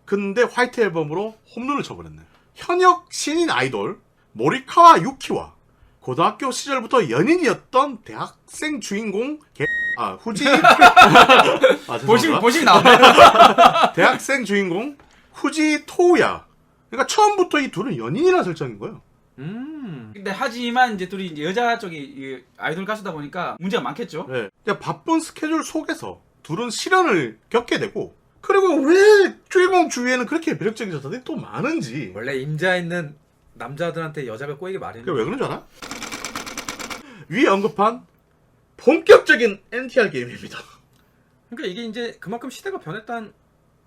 근데 화이트 앨범으로 홈런을 쳐버렸네. 현역 신인 아이돌 모리카와 유키와 고등학교 시절부터 연인이었던 대학생 주인공 후지 죄송합니다. 보시면 나오네. 대학생 주인공 후지 토우야. 그러니까 처음부터 이 둘은 연인이라는 설정인 거예요. 근데 하지만 이제 둘이 이제 여자 쪽이 이 아이돌 가수다 보니까 문제가 많겠죠. 네. 근데 바쁜 스케줄 속에서 둘은 시련을 겪게 되고 그리고 왜 주인공 주위에는 그렇게 매력적인 여자들이 또 많은지. 원래 임자 있는 남자들한테 여자가 꼬이기 그게 마련이에요. 왜 그런 줄 알아? 위에 언급한 본격적인 NTR 게임입니다. 그러니까 이게 이제 그만큼 시대가 변했다는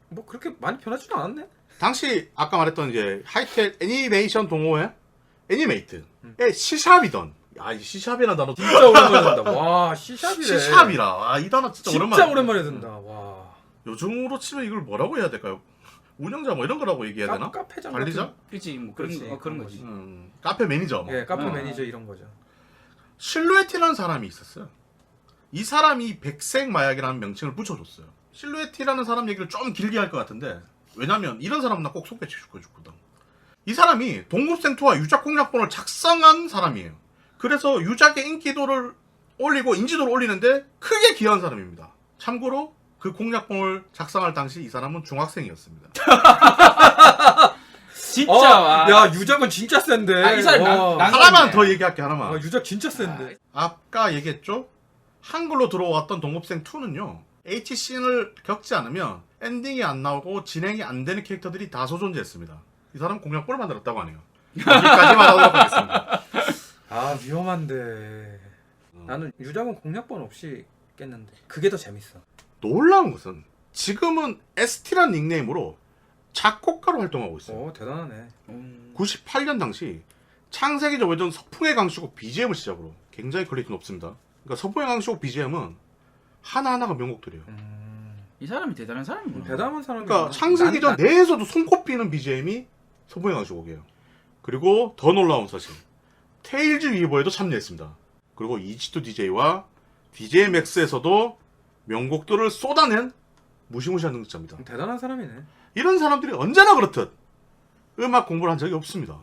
뭐 그렇게 많이 변하지도 않았네. 당시 아까 말했던 이제 하이텔 애니메이션 동호회 애니메이트의 시샵이던 이 시샵이라는 단어 진짜 오랜만에 든다. 와 시샵이래. 시샵이라 이 단어 진짜 오랜만에 든다. 와. 요즘으로 치면 이걸 뭐라고 해야 될까요? 운영자 뭐 이런 거라고 얘기해야 되나? 카페장 관리자? 같은- 그렇지 뭐 그렇지, 그런 그런 거지. 카페 매니저 뭐. 예, 카페 매니저 이런 거죠. 실루엣이라는 사람이 있었어요. 이 사람이 백색 마약이라는 명칭을 붙여줬어요. 실루엣이라는 사람 얘기를 좀 길게 할 것 같은데 왜냐면 이런 사람은 나 꼭 소개시켜주거든. 이 사람이 동급생투와 유작 공략본을 작성한 사람이에요. 그래서 유작의 인기도를 올리고 인지도를 올리는데 크게 기여한 사람입니다. 참고로 그 공략본을 작성할 당시 이 사람은 중학생이었습니다. 진짜. 야 유작은 진짜 센데. 아, 이 사람이 난 하나만 네. 더 얘기할게 하나만. 유작 진짜 센데. 아까 얘기했죠? 한글로 들어왔던 동급생 2는요. H씬을 겪지 않으면 엔딩이 안 나오고 진행이 안 되는 캐릭터들이 다소 존재했습니다. 이 사람 공략본을 만들었다고 하네요. 여기까지만 하도록 하겠습니다. 아 위험한데. 나는 유작은 공략본 없이 깼는데 그게 더 재밌어. 놀라운 것은 지금은 ST란 닉네임으로 작곡가로 활동하고 있어요. 오 대단하네. 98년 당시 창세기적 외전 서풍의 강시곡 BGM을 시작으로 굉장히 퀄리티 높습니다. 그러니까 서풍의 강시곡 BGM은 하나하나가 명곡들이에요. 이 사람이 대단한 사람이구나. 대단한 사람이. 그러니까 창세기전 내에서도 손꼽히는 BGM이 서풍의 강시곡이에요. 그리고 더 놀라운 사실, 테일즈 위버에도 참여했습니다. 그리고 이지투 DJ와 DJ 맥스에서도 명곡들을 쏟아낸 무시무시한 능력자입니다. 대단한 사람이네. 이런 사람들이 언제나 그렇듯 음악 공부를 한 적이 없습니다.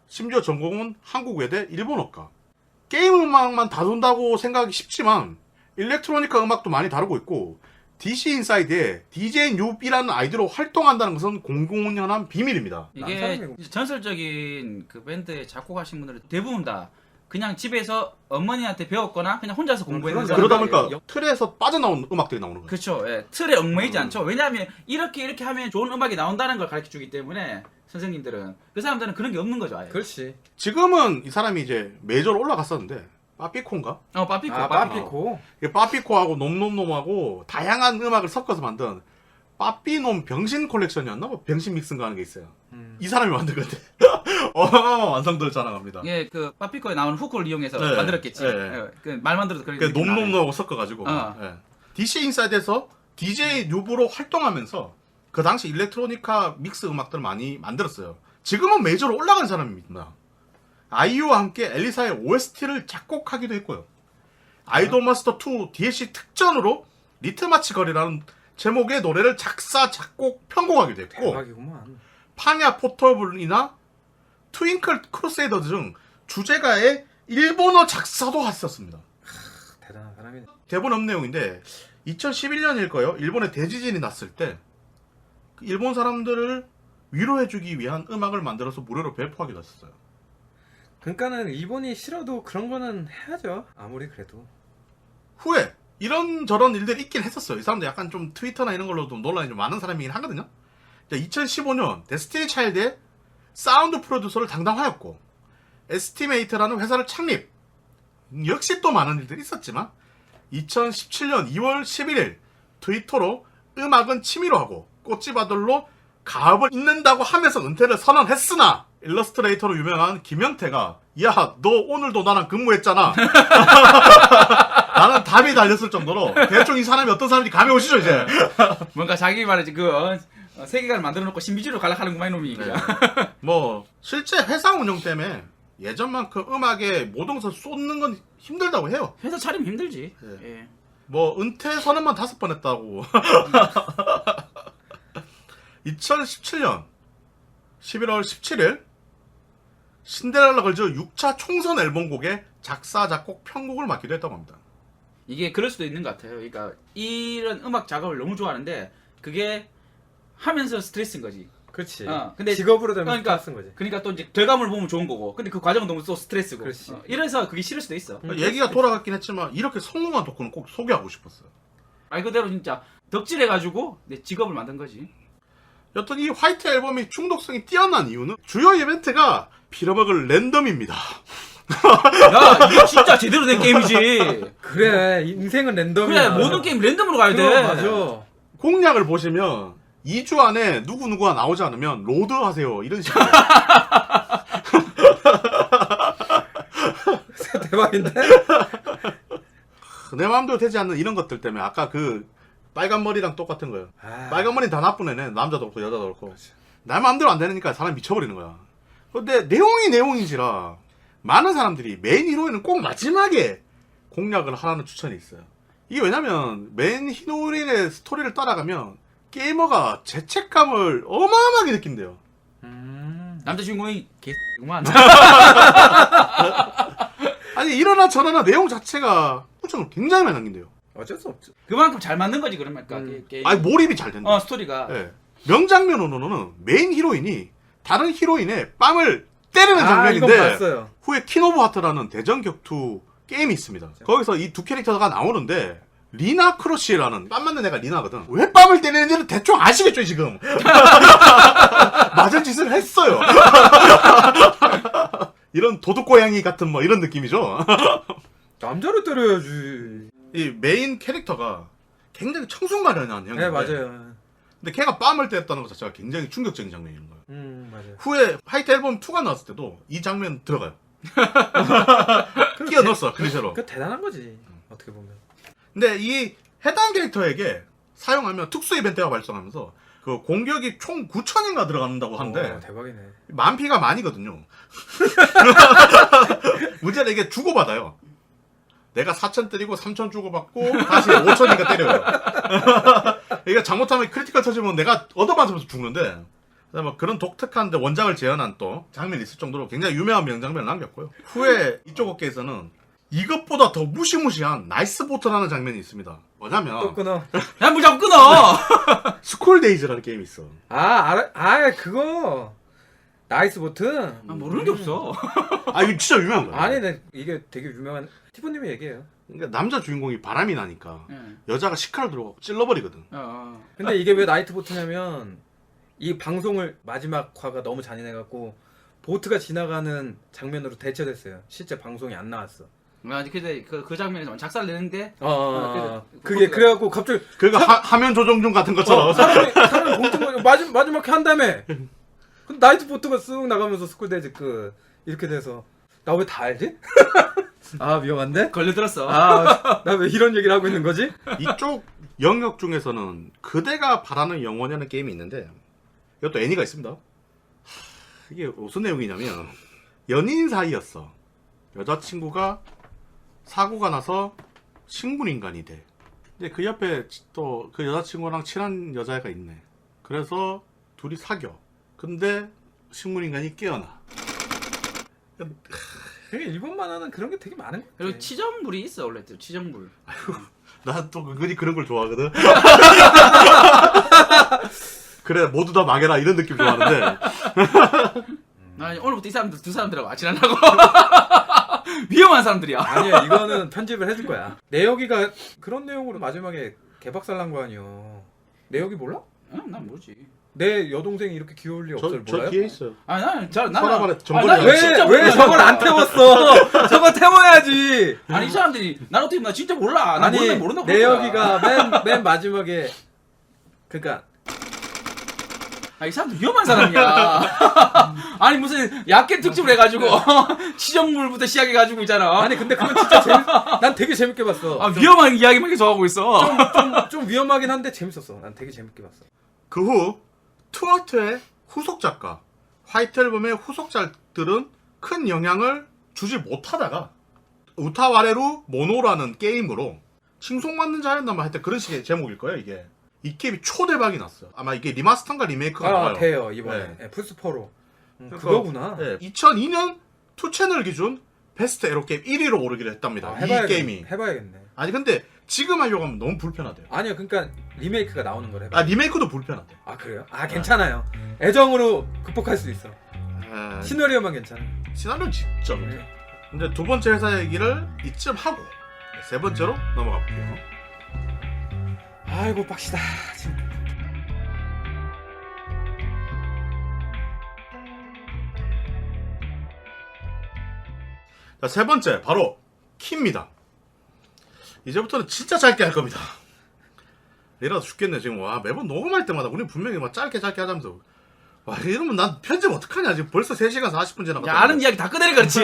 심지어 전공은 한국외대 일본어과. 게임 음악만 다룬다고 생각하기 쉽지만 일렉트로니카 음악도 많이 다루고 있고 DC 인사이드에 DJ 뉴비라는 아이디로 활동한다는 것은 공공연한 비밀입니다. 이게 전설적인 그 밴드에 작곡하신 분들은 대부분 다 그냥 집에서 어머니한테 배웠거나 그냥 혼자서 공부했는 그런 그러다 사람들이에요. 보니까 틀에서 빠져나온 음악들이 나오는 거예요. 그렇죠. 예. 틀에 얽매이지 않죠. 왜냐하면 이렇게 하면 좋은 음악이 나온다는 걸 가르쳐 주기 때문에 선생님들은 그 사람들은 그런 게 없는 거죠. 아예. 그렇지. 지금은 이 사람이 이제 메이저로 올라갔었는데 빠삐코인가? 빠삐코. 아 빠삐코. 이게 빠삐코하고 놈놈놈하고 다양한 음악을 섞어서 만든 빠삐놈 병신 콜렉션이었나? 뭐 병신 믹스인가 하는 게 있어요. 이 사람이 만든 건데 완성도를 자랑합니다. 예, 그 빠삐코에 나오는 후크를 이용해서 네, 만들었겠지. 네. 예, 그 말만 들어도 그렇게 그 놈놈놈하고 섞어가지고 예. DC 인사이드에서 DJ 뉴브로 활동하면서 그 당시 일렉트로니카 믹스 음악들을 많이 만들었어요. 지금은 메이저로 올라간 사람입니다. 아이유와 함께 엘리사의 OST를 작곡하기도 했고요. 아이돌 마스터 2 DLC 특전으로 리트마치 거리라는 제목의 노래를 작사, 작곡, 편곡하기도 했고 대박이구만. 파냐 포터블이나 트윙클 크루세이더 등 주제가의 일본어 작사도 했었습니다. 대단한 사람이네. 대본 없는 내용인데 2011년일 거예요. 일본에 대지진이 났을 때 일본 사람들을 위로해주기 위한 음악을 만들어서 무료로 배포하기도 했었어요. 그러니까는 일본이 싫어도 그런 거는 해야죠. 아무리 그래도. 후에 이런저런 일들이 있긴 했었어요. 이 사람도 약간 좀 트위터나 이런 걸로도 논란이 좀 많은 사람이긴 하거든요. 2015년 데스티니 차일드의 사운드 프로듀서를 담당하였고 에스티메이트라는 회사를 창립. 역시 또 많은 일들이 있었지만 2017년 2월 11일 트위터로 음악은 취미로 하고 꽃집아들로 가업을 잇는다고 하면서 은퇴를 선언했으나 일러스트레이터로 유명한 김영태가 야, 너 오늘도 나랑 근무했잖아. 나는 답이 달렸을 정도로 대충 이 사람이 어떤 사람인지 감이 오시죠 이제. 뭔가 자기 말이지 그 세계관을 만들어 놓고 신비주의로 갈락하는구만 이놈이. 네. 뭐 실제 회사 운영 때문에 예전만큼 음악에 모든 것을 쏟는 건 힘들다고 해요. 회사 차리면 힘들지. 네. 예. 뭐 은퇴 선언만 5번 했다고. 2017년 11월 17일 신데렐라 걸즈 6차 총선 앨범곡의 작사, 작곡, 편곡을 맡기도 했다고 합니다. 이게 그럴 수도 있는 것 같아요. 그러니까 이런 음악 작업을 너무 좋아하는데 그게 하면서 스트레스인 거지. 그렇지. 근데 직업으로 되면 그러니까 쓴 거지. 그러니까 또 이제 결과물 보면 좋은 거고. 근데 그 과정은 너무 또 스트레스고. 그렇지. 이래서 그게 싫을 수도 있어. 얘기가 돌아갔긴 했지만 이렇게 성공한 덕후는 꼭 소개하고 싶었어요. 말 그대로 진짜 덕질해가지고 내 직업을 만든 거지. 여튼 이 화이트 앨범이 중독성이 뛰어난 이유는 주요 이벤트가 빌어먹을 랜덤입니다. 야, 이게 진짜 제대로 된 게임이지. 그래 인생은 그래, 랜덤이야. 모든 게임 랜덤으로 가야 돼. 그럼, 맞아. 공략을 보시면 2주 안에 누구누구가 나오지 않으면 로드 하세요. 이런 식으로. 대박인데? 내 마음대로 되지 않는 이런 것들 때문에 아까 그 빨간 머리랑 똑같은 거예요. 빨간 머리는 다 나쁜 애네. 남자도 그렇고 여자도 그렇고. 내 마음대로 안 되니까 사람이 미쳐버리는 거야. 근데 내용이 내용인지라 많은 사람들이 메인 히로인은 꼭 마지막에 공략을 하라는 추천이 있어요. 이게 왜냐면 메인 히로인의 스토리를 따라가면 게이머가 죄책감을 어마어마하게 느낀대요. 남자 주인공이 개구만. 아니 이러나 저러나 내용 자체가 후정을 굉장히 많이 남긴대요. 어쩔 수 없죠. 그만큼 잘 만든 거지 그러니까 게임. 아니 몰입이 잘 된다. 스토리가. 네. 명장면으로는 메인 히로인이 다른 히로인의 뺨을 때리는 이건 장면인데 봤어요. 후에 킹 오브 하트라는 대전 격투 게임이 있습니다. 거기서 이 두 캐릭터가 나오는데 리나 크로시라는 뺨 맞는 애가 리나거든. 왜 뺨을 때리는지는 대충 아시겠죠 지금. 맞은 짓을 했어요. 이런 도둑고양이 같은 뭐 이런 느낌이죠. 남자를 때려야지. 이 메인 캐릭터가 굉장히 청순가련한 형인데 네, 맞아요. 근데 걔가 뺨을 때렸다는 것 자체가 굉장히 충격적인 장면인 거예요. 맞아요. 후에 화이트 앨범 2가 나왔을 때도 이 장면 들어가요. 끼워 넣었어 클리셰로. 그 대단한 거지. 어떻게 보면. 근데 이 해당 캐릭터에게 사용하면 특수 이벤트가 발생하면서 그 공격이 총 9,000인가 들어간다고 하는데 대박이네. 만피가 많이거든요. 문제는 이게 주고받아요. 내가 4,000 때리고 3,000 주고받고 다시 5,000인가 때려요. 이게 잘못하면 크리티컬 터지면 내가 얻어맞으면서 죽는데 뭐 그런 독특한 원작을 재현한 또 장면이 있을 정도로 굉장히 유명한 명장면을 남겼고요. 후에 이쪽 업계에서는 이것보다 더 무시무시한 나이스 보트라는 장면이 있습니다. 또 뭐냐면 끊어. 야, 뭐 자꾸 끊어! 스쿨 데이즈라는 게임이 있어. 그거. 나이스 보트? 모르는 게 없어. 아 이거 진짜 유명한 거야. 아니, 이게 되게 유명한, 티포님이 얘기해요. 그러니까 남자 주인공이 바람이 나니까 응. 여자가 시카를 들고 찔러버리거든. 근데 이게 왜 나이트 보트냐면, 이 방송을 마지막 화가 너무 잔인해갖고, 보트가 지나가는 장면으로 대체됐어요. 실제 방송이 안 나왔어. 근데 그 장면에서 작사를 내는데, 그게, 그래갖고 갑자기, 그러니까 화면 조정 중 같은 것처럼. 사람이 공중 마지막에 한 다음에 근데 나이트 보트가 쓱 나가면서 스쿨데이즈 이렇게 돼서 나 왜 다 알지? 아 위험한데? 걸려들었어. 나 왜 이런 얘기를 하고 있는 거지? 이쪽 영역 중에서는 그대가 바라는 영원이라는 게임이 있는데 이것도 애니가 있습니다. 이게 무슨 내용이냐면 연인 사이였어. 여자친구가 사고가 나서 식물인간이 돼. 근데 그 옆에 또 그 여자친구랑 친한 여자애가 있네. 그래서 둘이 사겨. 근데 식물인간이 깨어나. 되게 일본 만화는 그런 게 되게 많은 것 같아. 그리고 치전물이 있어, 원래 또 치전물. 난 또 은근히 그런 걸 좋아하거든. 그래 모두 다 망해라 이런 느낌 좋아하는데 아니, 오늘부터 이 사람들, 두 사람들하고 아치란다고. 위험한 사람들이야. 아니야 이거는 편집을 해줄 거야. 내역이가 그런 내용으로 마지막에 개박살 난 거 아니요. 내역이 몰라? 응, 난 모르지. 내 여동생이 이렇게 귀여울 리 없을 저 몰라요? 뒤에 있어요. 아니, 나는 서랍 안에 정보를 난 왜- 진짜 왜 몰라. 저걸 안 태웠어? 저거 태워야지. 아니, 이 사람들이, 나 어떻게, 나 진짜 몰라. 나 아니 모른다고. 내역이가 맨 마지막에 그니까 이 사람들 위험한 사람이야. 아니, 무슨 약겜 특집을 해가지고, 치전물부터 시작해가지고 있잖아. 아니 근데 그건 진짜 난 되게 재밌게 봤어. 위험한 이야기만 계속 하고 있어. 좀 위험하긴 한데 재밌었어. 난 되게 재밌게 봤어. 그 후 투어트의 후속작과 화이트 앨범의 후속작들은 큰 영향을 주지 못하다가 우타와레루 모노라는 게임으로 칭송받는 자였나 뭐 하여튼 그런 식의 제목일 거예요 이게. 이 게임이 초대박이 났어요. 아마 이게 리마스터인가 리메이크가 나와요. 돼요 이번에. 네. 네, 플스4로. 그래서, 그거구나. 네, 2002년 투채널 기준 베스트 에로 게임 1위로 오르기로 했답니다. 이 게임이. 해봐야겠네. 아니 근데 지금 하려고 하면 너무 불편하대요. 아니요, 그러니까 리메이크가 나오는 걸 해봐. 아 리메이크도 불편하대. 아 그래요? 아 괜찮아요. 애정으로 극복할 수 있어. 아, 시나리오만 괜찮아. 시나리오는 진짜 네. 못해. 근데 두 번째 회사 얘기를 이쯤 하고 세 번째로 넘어가 볼게요. 아이고 빡시다. 지금. 자, 세 번째 바로 키입니다. 이제부터는 진짜 짧게 할 겁니다. 이러다 죽겠네 지금. 와 매번 녹음할 때마다 우리 분명히 막 짧게 하자면서 와 이러면 난 편집 어떡하냐 지금 벌써 3시간 40분 지나갔다. 야, 아는 이야기 다 꺼내니까 그렇지.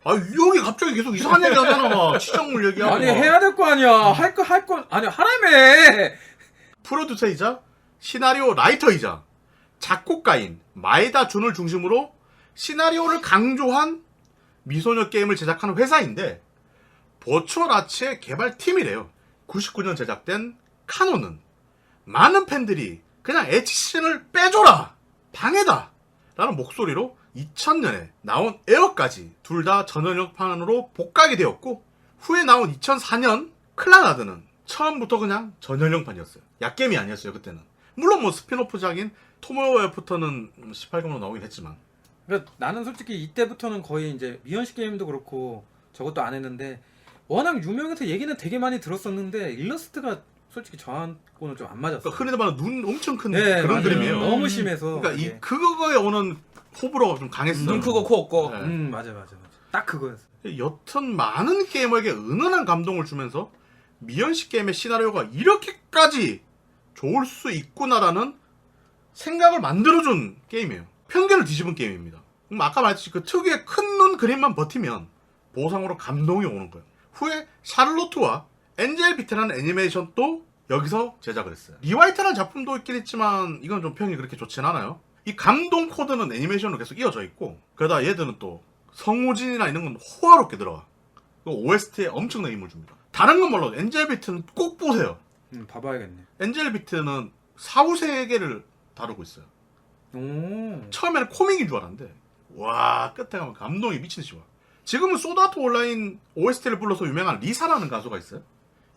아 여기 갑자기 계속 이상한 얘기 하잖아. 막 치정물 얘기하고 아니 막. 해야 될 거 아니야. 할 거 아니 하라며. 프로듀서이자 시나리오 라이터이자 작곡가인 마에다 준을 중심으로 시나리오를 강조한 미소녀 게임을 제작하는 회사인데 버추얼 아츠의 개발팀이래요. 99년 제작된 카노는 많은 팬들이 그냥 엣지씬을 빼줘라! 방해다! 라는 목소리로 2000년에 나온 에어까지 둘 다 전원력판으로 복각이 되었고 후에 나온 2004년 클라나드는 처음부터 그냥 전연령판이었어요. 약겜이 아니었어요 그때는. 물론 뭐 스피노프작인 투모로우 애프터는 18금으로 나오긴 했지만 그러니까 나는 솔직히 이때부터는 거의 이제 미연식 게임도 그렇고 저것도 안 했는데 워낙 유명해서 얘기는 되게 많이 들었었는데 일러스트가 솔직히 저하고는 좀 안 맞았어요. 그러니까 흔히 말하는 눈 엄청 큰 네, 그런 맞아요. 그림이에요. 너무 심해서. 그러니까 그게. 그거에 오는 호불호가 좀 강했어요. 눈 크고 코 없고. 네. 맞아. 딱 그거였어. 여튼 많은 게이머에게 은은한 감동을 주면서 미연식 게임의 시나리오가 이렇게까지 좋을 수 있구나라는 생각을 만들어준 게임이에요. 편견을 뒤집은 게임입니다. 그럼 아까 말했듯이 그 특유의 큰 눈 그림만 버티면 보상으로 감동이 오는 거예요. 후에 샤를로트와 엔젤 비트라는 애니메이션도 여기서 제작을 했어요. 리와이트라는 작품도 있긴 했지만 이건 좀 평이 그렇게 좋진 않아요. 이 감동 코드는 애니메이션으로 계속 이어져 있고 게다가 얘들은 또 성우진이나 이런 건 호화롭게 들어가. OST에 엄청난 힘을 줍니다. 다른 건 몰라도 엔젤 비트는 꼭 보세요. 봐봐야겠네. 엔젤 비트는 사후 세계를 다루고 있어요. 오. 처음에는 코믹인 줄 알았는데 와 끝에 가면 감동이 미친듯이 와. 지금은 소드아트 온라인 OST를 불러서 유명한 리사라는 가수가 있어요.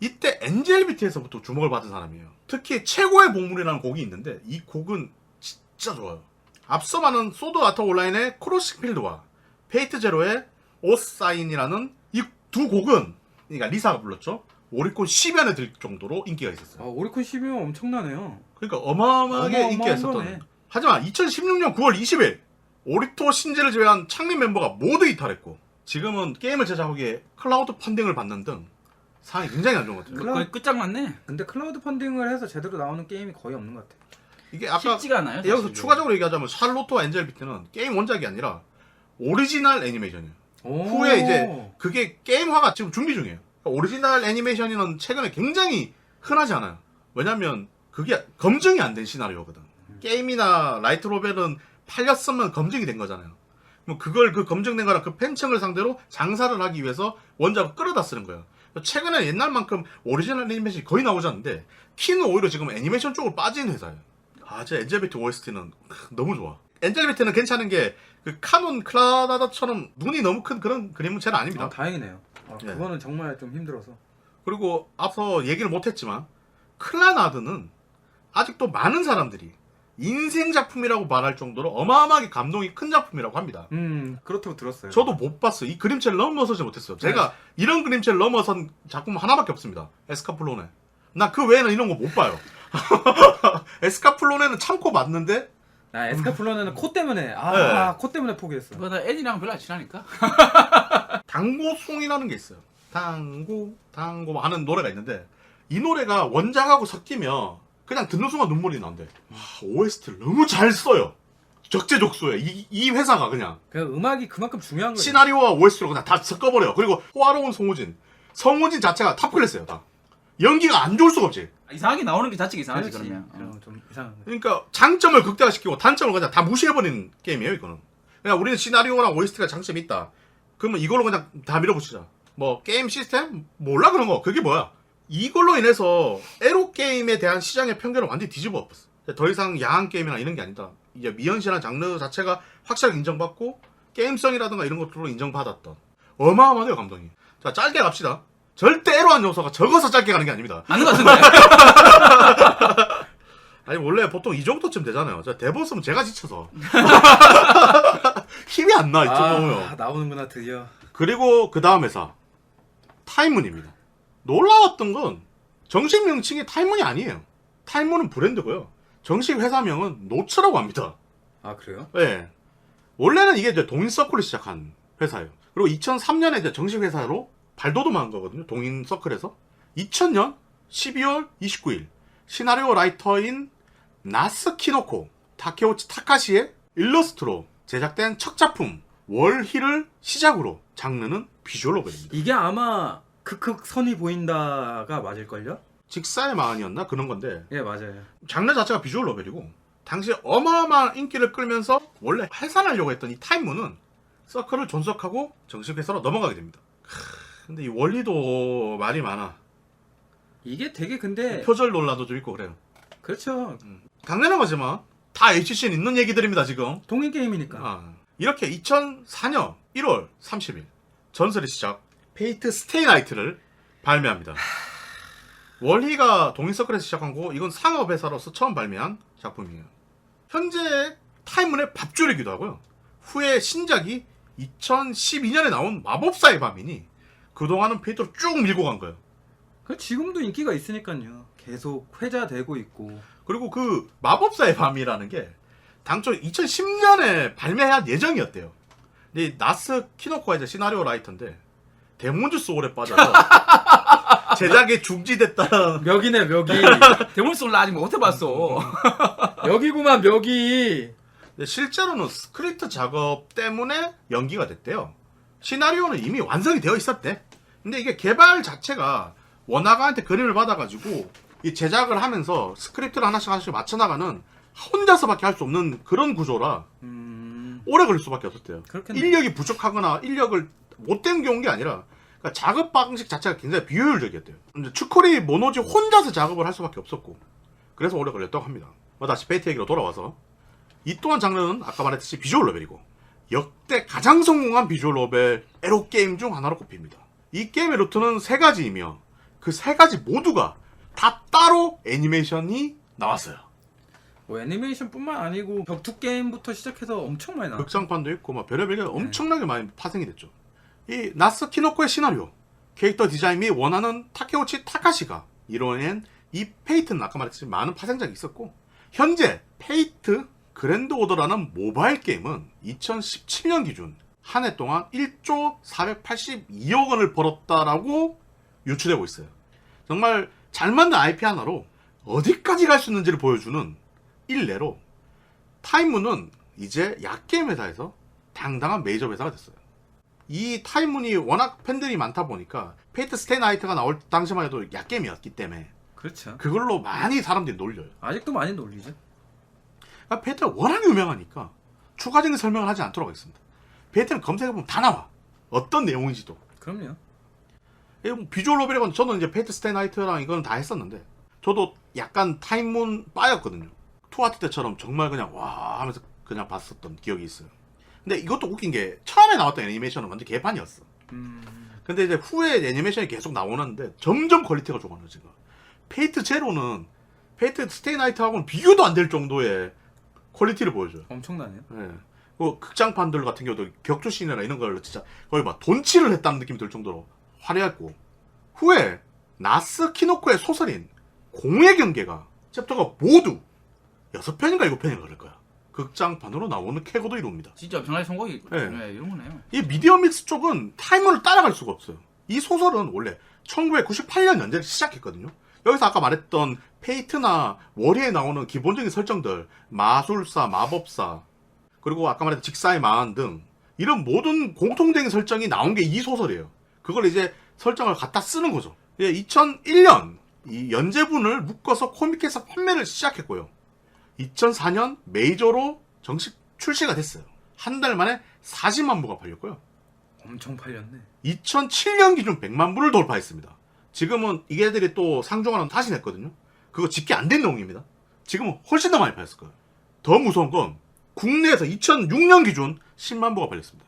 이때 엔젤 비트에서부터 주목을 받은 사람이에요. 특히 최고의 보물이라는 곡이 있는데 이 곡은 진짜 좋아요. 앞서 말한 소드아트 온라인의 크로스필드와 페이트 제로의 오사인이라는 이 두 곡은 그러니까 리사가 불렀죠. 오리콘 10연에 들 정도로 인기가 있었어요. 오리콘 10이면 엄청나네요. 그러니까 어마어마하게 인기가 있었던. 거네. 하지만 2016년 9월 20일 오리토 신지를 제외한 창립 멤버가 모두 이탈했고 지금은 게임을 제작하기에 클라우드 펀딩을 받는 등 상황이 굉장히 안 좋은 것 같아요. 거의 끝장났네. 근데 클라우드 펀딩을 해서 제대로 나오는 게임이 거의 없는 것 같아. 이게 아까 쉽지가 않아요. 여기서 사실. 추가적으로 얘기하자면 샬로트와 엔젤 비트는 게임 원작이 아니라 오리지널 애니메이션이에요. 후에 이제 그게 게임화가 지금 준비 중이에요. 그러니까 오리지널 애니메이션은 최근에 굉장히 흔하지 않아요. 왜냐면 그게 검증이 안 된 시나리오거든. 게임이나 라이트 로벨은 팔렸으면 검증이 된 거잖아요. 그럼 그걸 그 검증된 거랑 그 팬층을 상대로 장사를 하기 위해서 원작을 끌어다 쓰는 거예요. 최근에 옛날만큼 오리지널 애니메이션이 거의 나오지 않는데 키는 오히려 지금 애니메이션 쪽으로 빠진 회사예요. 제 엔젤비트 OST는 너무 좋아. 엔젤비트는 괜찮은 게 그 카논 클라다다처럼 눈이 너무 큰 그런 그림은 쟤는 아닙니다. 다행이네요. 네. 그거는 정말 좀 힘들어서. 그리고 앞서 얘기를 못했지만 클라나드는 아직도 많은 사람들이 인생 작품이라고 말할 정도로 어마어마하게 감동이 큰 작품이라고 합니다. 그렇다고 들었어요. 저도 못 봤어요. 이 그림체를 넘어서지 못했어요. 제가 이런 그림체를 넘어선 작품 하나밖에 없습니다. 에스카플로네. 나 그 외에는 이런 거 못 봐요. 에스카플로네는 참고 봤는데 에스카플로네는 코 때문에 네. 코 때문에 포기했어. 나 애니랑 별로 안 친하니까. 당고송이라는 게 있어요. 당고 하는 노래가 있는데 이 노래가 원작하고 섞이면 그냥 듣는 순간 눈물이 나는데 OST를 너무 잘 써요. 적재적소에 이 회사가 그냥 그 음악이 그만큼 중요한 거예요. 시나리오와 OST로 그냥 다 섞어버려요. 그리고 호화로운 성우진 자체가 탑클래스예요. 다 연기가 안 좋을 수가 없지. 이상하게 나오는 게 자체가 이상하지 그렇지. 그러면. 좀 이상한 거. 그러니까 장점을 극대화시키고 단점을 그냥 다 무시해버리는 게임이에요. 이거는 그냥 우리는 시나리오랑 OST가 장점이 있다. 그러면 이걸로 그냥 다 밀어붙이자. 뭐 게임 시스템 몰라 그런 거 그게 뭐야. 이걸로 인해서 에로 게임에 대한 시장의 편견을 완전히 뒤집어 엎었어. 더 이상 야한 게임이나 이런 게 아니다. 이제 미연시라는 장르 자체가 확실하게 인정받고 게임성이라든가 이런 것들로 인정받았던 어마어마해요 감동이. 자 짧게 갑시다. 절대 에로한 요소가 적어서 짧게 가는 게 아닙니다. 맞는 것 같은데. 아니 원래 보통 이 정도쯤 되잖아요. 대보스면 제가 지쳐서 힘이 안 나 이쯤 보면. 나오는구나 드디어. 그리고 그 다음 회사 타임문입니다. 놀라웠던 건 정식 명칭이 타임문이 아니에요. 타임문은 브랜드고요. 정식 회사명은 노츠라고 합니다. 그래요? 네. 원래는 이게 이제 동인서클을 시작한 회사예요. 그리고 2003년에 이제 정식 회사로 발돋움한 거거든요. 동인서클에서 2000년 12월 29일 시나리오 라이터인 나스키노코 타케오치 타카시의 일러스트로 제작된 첫 작품 월희를 시작으로 장르는 비주얼 노벨입니다. 이게 아마 크크 선이 보인다가 맞을걸요? 직사의 마흔이었나 그런 건데 예 맞아요. 장르 자체가 비주얼 노벨이고 당시에 어마어마한 인기를 끌면서 원래 해산하려고 했던 이 타임문은 서클을 존속하고 정식 회사로 넘어가게 됩니다. 근데 이 원리도 말이 많아. 이게 되게 근데 표절 논란도 좀 있고 그래요. 그렇죠. 당연한 거지만 다 HC는 있는 얘기들입니다 지금. 동인 게임이니까. 이렇게 2004년 1월 30일 전설의 시작 페이트 스테이 나이트를 발매합니다. 월희가 동인서클에서 시작한 거고 이건 상업회사로서 처음 발매한 작품이에요. 현재 타임문의 밥줄이기도 하고요. 후에 신작이 2012년에 나온 마법사의 밤이니 그동안은 페이트로 쭉 밀고 간 거예요. 그 지금도 인기가 있으니까요. 계속 회자되고 있고. 그리고 그 마법사의 밤이라는 게 당초 2010년에 발매할 예정이었대요. 근데 이 나스 키노코가 이제 시나리오 라이터인데 데몬즈 소울에 빠져서 제작이 중지됐다는. 멱이네 멱이. 데몬솔 나 아직 못 해봤어. 멱이구만 멱이. 근데 실제로는 스크립트 작업 때문에 연기가 됐대요. 시나리오는 이미 완성이 되어 있었대. 근데 이게 개발 자체가 원화가한테 그림을 받아가지고 이 제작을 하면서 스크립트를 하나씩 맞춰나가는 혼자서밖에 할 수 없는 그런 구조라 오래 걸릴 수밖에 없었대요. 그렇겠네. 인력이 부족하거나 인력을 못 땡겨온 게 아니라 그러니까 작업 방식 자체가 굉장히 비효율적이었대요. 이제 추코리 모노지 혼자서 작업을 할 수밖에 없었고 그래서 오래 걸렸다고 합니다. 다시 페이트 얘기로 돌아와서 이 또한 장르는 아까 말했듯이 비주얼 노벨이고 역대 가장 성공한 비주얼 노벨 에로 게임 중 하나로 꼽힙니다. 이 게임의 루트는 세 가지이며 그 세 가지 모두가 다 따로 애니메이션이 나왔어요. 뭐 애니메이션뿐만 아니고 격투 게임부터 시작해서 엄청 많이 나왔죠. 극장판도 있고 막 별의별 게 엄청나게 많이 파생이 됐죠. 이 나스 키노코의 시나리오, 캐릭터 디자인 및 원하는 타케우치 타카시가 이뤄낸 이 페이트는 아까 말했듯이 많은 파생작이 있었고 현재 페이트 그랜드 오더라는 모바일 게임은 2017년 기준 한 해 동안 1조 482억 원을 벌었다라고 유추되고 있어요. 정말 잘 만든 IP 하나로 어디까지 갈 수 있는지를 보여주는 일례로 타임문은 이제 약게임 회사에서 당당한 메이저 회사가 됐어요. 이 타임문이 워낙 팬들이 많다 보니까 페이트 스테이 나이트가 나올 당시만 해도 약게임이었기 때문에 그렇죠. 그걸로 많이 사람들이 놀려요. 아직도 많이 놀리죠. 그러니까 페이트가 워낙 유명하니까 추가적인 설명을 하지 않도록 하겠습니다. 페이트는 검색해보면 다 나와. 어떤 내용인지도. 그럼요. 비주얼 노벨이건 저는 이제 페이트 스테이 나이트랑 이건 다 했었는데 저도 약간 타임문 빠였거든요. 투아트 때처럼 정말 그냥 와 하면서 그냥 봤었던 기억이 있어요. 근데 이것도 웃긴 게 처음에 나왔던 애니메이션은 완전 개판이었어. 근데 이제 후에 애니메이션이 계속 나오는데 점점 퀄리티가 좋아지는 거야. 페이트 제로는 페이트 스테이 나이트하고는 비교도 안 될 정도의 퀄리티를 보여줘요. 엄청나네요. 예. 그 극장판들 같은 경우도 격투 씬이나 이런 걸 진짜 거의 막 돈치를 했다는 느낌이 들 정도로 화려했고 후에 나스 키노코의 소설인 공의 경계가 챕터가 모두 6편인가 7편인가 그럴 거야. 극장판으로 나오는 쾌거도 이룹니다. 진짜 엄청나게 성공이 네. 네, 이런 거네요. 이 미디어 믹스 쪽은 타임문을 따라갈 수가 없어요. 이 소설은 원래 1998년 연재를 시작했거든요. 여기서 아까 말했던 페이트나 월요에 나오는 기본적인 설정들, 마술사, 마법사, 그리고 아까 말했던 직사의 마흔 등 이런 모든 공통적인 설정이 나온 게 이 소설이에요. 그걸 이제 설정을 갖다 쓰는 거죠. 2001년 이 연재분을 묶어서 코믹에서 판매를 시작했고요. 2004년 메이저로 정식 출시가 됐어요. 한 달 만에 40만 부가 팔렸고요. 엄청 팔렸네. 2007년 기준 100만 부를 돌파했습니다. 지금은 이게들이 또 상중하는 다시 냈거든요. 그거 집계 안 된 내용입니다. 지금은 훨씬 더 많이 팔렸을 거예요. 더 무서운 건 국내에서 2006년 기준 10만 부가 팔렸습니다.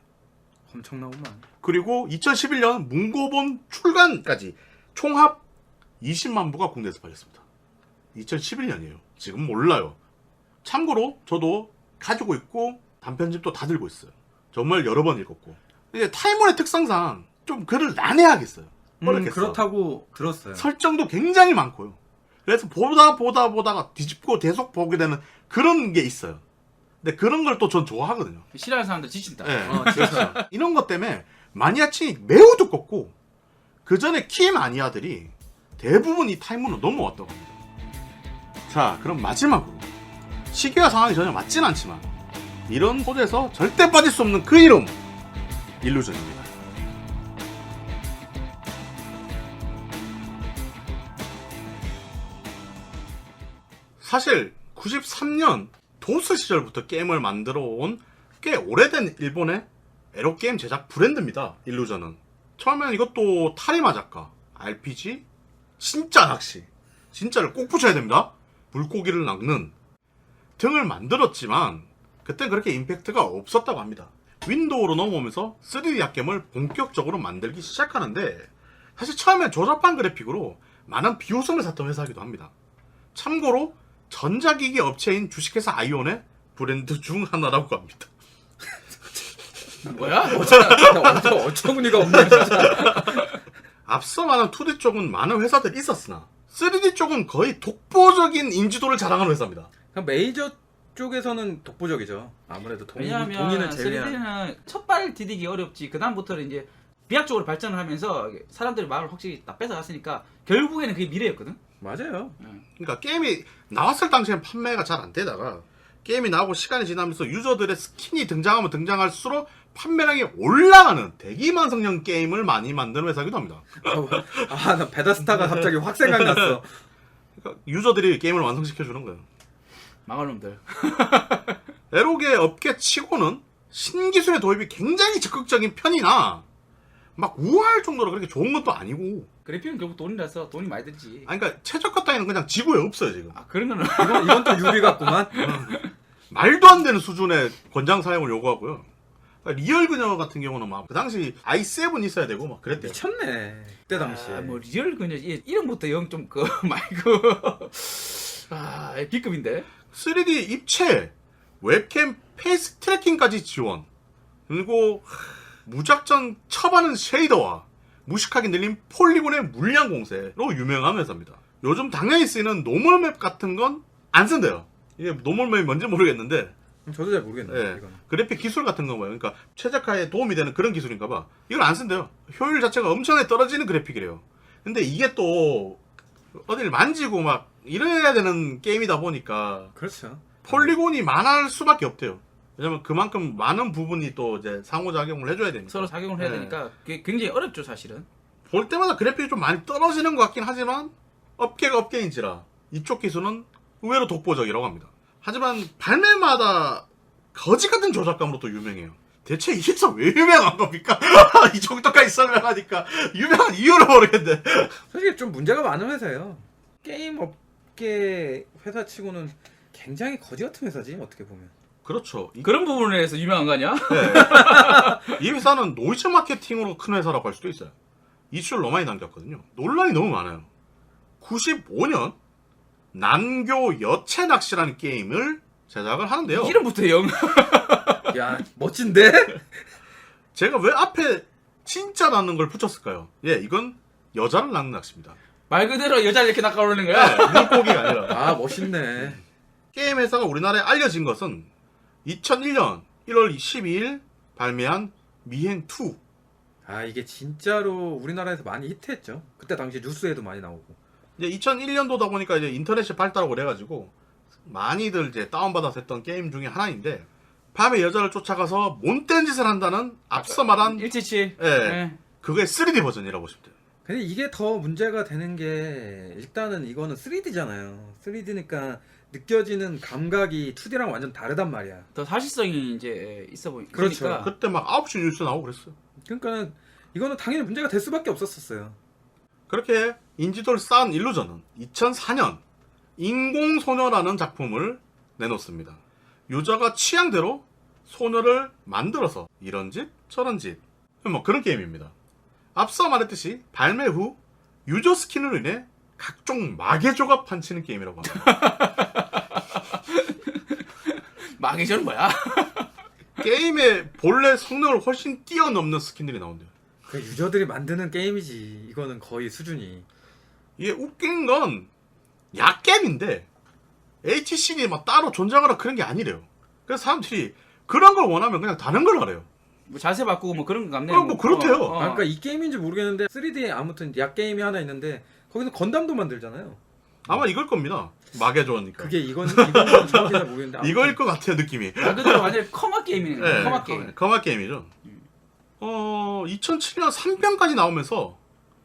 엄청나구만. 그리고 2011년 문고본 출간까지 총합 20만 부가 국내에서 팔렸습니다. 2011년이에요. 지금 몰라요. 참고로 저도 가지고 있고 단편집도 다 들고 있어요. 정말 여러 번 읽었고. 이제 타임문의 특성상 좀 글을 난해하겠어요. 그렇다고 들었어요. 설정도 굉장히 많고요. 그래서 보다가 뒤집고 계속 보게 되는 그런 게 있어요. 근데 그런 걸 또 전 좋아하거든요. 싫어하는 사람들 지친다. 네. 그래서 이런 것 때문에 마니아층이 매우 두껍고 그 전에 키 마니아들이 대부분 이 타임문으로 넘어왔다고 합니다. 자, 그럼 마지막으로 시기와 상황이 전혀 맞진 않지만 이런 소재에서 절대 빠질 수 없는 그 이름 일루전입니다. 사실 93년 도스 시절부터 게임을 만들어 온 꽤 오래된 일본의 에로게임 제작 브랜드입니다. 일루전은. 처음에는 이것도 타리마 작가, RPG, 진짜 낚시, 진짜를 꼭 붙여야 됩니다. 물고기를 낚는 등을 만들었지만 그때 그렇게 임팩트가 없었다고 합니다. 윈도우로 넘어오면서 3D 약겜을 본격적으로 만들기 시작하는데 사실 처음엔 조잡한 그래픽으로 많은 비웃음을 샀던 회사이기도 합니다. 참고로 전자기기 업체인 주식회사 아이온의 브랜드 중 하나라고 합니다. 뭐야? 어처구니가 없네 진짜. 앞서 말한 2D 쪽은 많은 회사들이 있었으나 3D 쪽은 거의 독보적인 인지도를 자랑하는 회사입니다. 그냥 메이저 쪽에서는 독보적이죠. 아무래도 돈인을 왜냐하면 제외한. 3D는 첫발 디디기 어렵지. 그 다음부터는 이제 비약적으로 발전을 하면서 사람들이 마음을 확실히 다 뺏어갔으니까 결국에는 그게 미래였거든. 맞아요. 그러니까 게임이 나왔을 당시엔 판매가 잘 안 되다가 게임이 나오고 시간이 지나면서 유저들의 스킨이 등장하면 등장할수록 판매량이 올라가는 대기만성형 게임을 많이 만드는 회사이기도 합니다. 나 베다스타가 갑자기 확 생각났어. 그러니까 유저들이 게임을 완성시켜주는 거예요. 망할 놈들. 에로게 업계 치고는 신기술의 도입이 굉장히 적극적인 편이나 막 우아할 정도로 그렇게 좋은 것도 아니고. 그래픽은 결국 돈이라서 돈이 많이 들지. 아니 그러니까 최저가 따위는 그냥 지구에 없어요 지금. 아 그런 거는 이건 또 유비 같구만. 말도 안 되는 수준의 권장 사용을 요구하고요. 그러니까 리얼 그녀 같은 경우는 막 그 당시 i7 있어야 되고 막 그랬대요. 미쳤네. 그때 당시에. 뭐 리얼 그냥 이름부터 영 좀 그 말고 B급인데. 3D 입체, 웹캠 페이스 트래킹까지 지원. 그리고 무작정 처바는 쉐이더와 무식하게 늘린 폴리곤의 물량 공세로 유명한 회사입니다. 요즘 당연히 쓰이는 노멀맵 같은 건 안 쓴대요. 이게 노멀맵이 뭔지 모르겠는데 저도 잘 모르겠네요. 예, 이거는. 그래픽 기술 같은 거 뭐예요. 그러니까 최적화에 도움이 되는 그런 기술인가 봐. 이걸 안 쓴대요. 효율 자체가 엄청나게 떨어지는 그래픽이래요. 근데 이게 또 어딜 만지고 막 이래야 되는 게임이다 보니까 그렇죠. 폴리곤이 많을 수밖에 없대요. 왜냐면 그만큼 많은 부분이 또 이제 상호작용을 해줘야 되니까. 서로 작용을 해야 네. 되니까 그게 굉장히 어렵죠 사실은. 볼 때마다 그래픽이 좀 많이 떨어지는 것 같긴 하지만 업계가 업계인지라 이쪽 기술은 의외로 독보적이라고 합니다. 하지만 발매마다 거지 같은 조작감으로 또 유명해요. 대체 이게 왜 유명한 겁니까? 이 정도까지 설명하니까 유명한 이유를 모르겠는데. 솔직히 좀 문제가 많은 회사예요. 게임 업계 회사치고는 굉장히 거지 같은 회사지 어떻게 보면. 그렇죠. 그런 부분에서 유명한 거 아니야? 이 회사는 노이즈 마케팅으로 큰 회사라고 할 수도 있어요. 이슈를 너무 많이 남겼거든요. 논란이 너무 많아요. 95년 난교 여체 낚시라는 게임을 제작을 하는데요. 이름부터 영. 야 멋진데? 제가 왜 앞에 진짜라는 걸 붙였을까요? 예, 이건 여자를 낚는 낚시입니다. 말 그대로 여자를 이렇게 낚아오르는 거야. 물고기가 아니라. 아 멋있네. 게임 회사가 우리나라에 알려진 것은 2001년 1월 12일 발매한 미행2. 아 이게 진짜로 우리나라에서 많이 히트했죠. 그때 당시 뉴스에도 많이 나오고. 이제 2001년도다 보니까 이제 인터넷이 발달하고 그래가지고 많이들 이제 다운받아서 했던 게임 중에 하나인데 밤에 여자를 쫓아가서 못된 짓을 한다는 앞서 말한 177. 예, 그게 3D 버전이라고 보시면 돼요. 근데 이게 더 문제가 되는 게 일단은 이거는 3D잖아요. 3D니까 느껴지는 감각이 2D랑 완전 다르단 말이야. 더 사실성이 이제 있어 보니까. 그렇죠. 그때 막 9시 뉴스 나오고 그랬어요. 그러니까 이거는 당연히 문제가 될 수밖에 없었어요. 그렇게 인지도를 쌓은 일루전은 2004년 인공소녀라는 작품을 내놓습니다. 유저가 취향대로 소녀를 만들어서 이런 짓 저런 짓 뭐 그런 게임입니다. 앞서 말했듯이 발매 후 유저 스킨으로 인해 각종 마개조가 판치는 게임이라고 합니다. 마계절은 뭐야? 게임의 본래 성능을 훨씬 뛰어넘는 스킨들이 나온대요. 그 유저들이 만드는 게임이지. 이거는 거의 수준이. 이게 웃긴 건 약겜인데 HC가 막 따로 존재하거나 그런 게 아니래요. 그래서 사람들이 그런 걸 원하면 그냥 다른 걸 하래요. 뭐 자세 바꾸고 뭐 그런 거 같네요. 뭐 그렇대요. 아, 그러니까 이 게임인지 모르겠는데 3D에 아무튼 약 게임이 하나 있는데 거기서 건담도 만들잖아요. 아마 이걸 겁니다. 마개조니까. 그게 이건 정확히 잘 모르겠는데 아무튼 이거일 것 같아요 느낌이. 말 그대로 완전 커마 게임이네. 네, 커마 게임. 커마 게임이죠. 2007년 3편까지 나오면서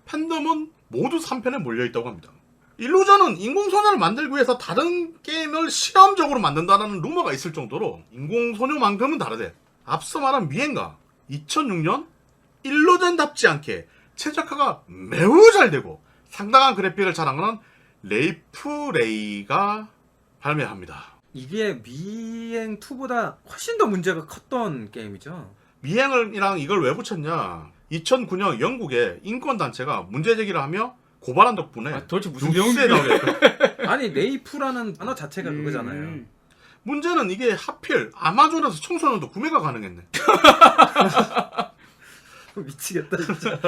팬덤은 모두 3편에 몰려있다고 합니다. 일루전은 인공소녀를 만들기 위해서 다른 게임을 실험적으로 만든다는 루머가 있을 정도로 인공소녀만큼은 다르대. 앞서 말한 미행가 2006년 일루전답지 않게 최적화가 매우 잘 되고 상당한 그래픽을 자랑하는 레이프레이가 발매합니다. 이게 미행 2보다 훨씬 더 문제가 컸던 게임이죠. 미행이랑 이걸 왜 붙였냐? 2009년 영국의 인권단체가 문제제기를 하며 고발한 덕분에 도대체 무슨 뉴스에 내용이야? 나오겠다. 아니 레이프라는 단어 자체가 그거잖아요. 문제는 이게 하필 아마존에서 청소년도 구매가 가능했네. 미치겠다 진짜.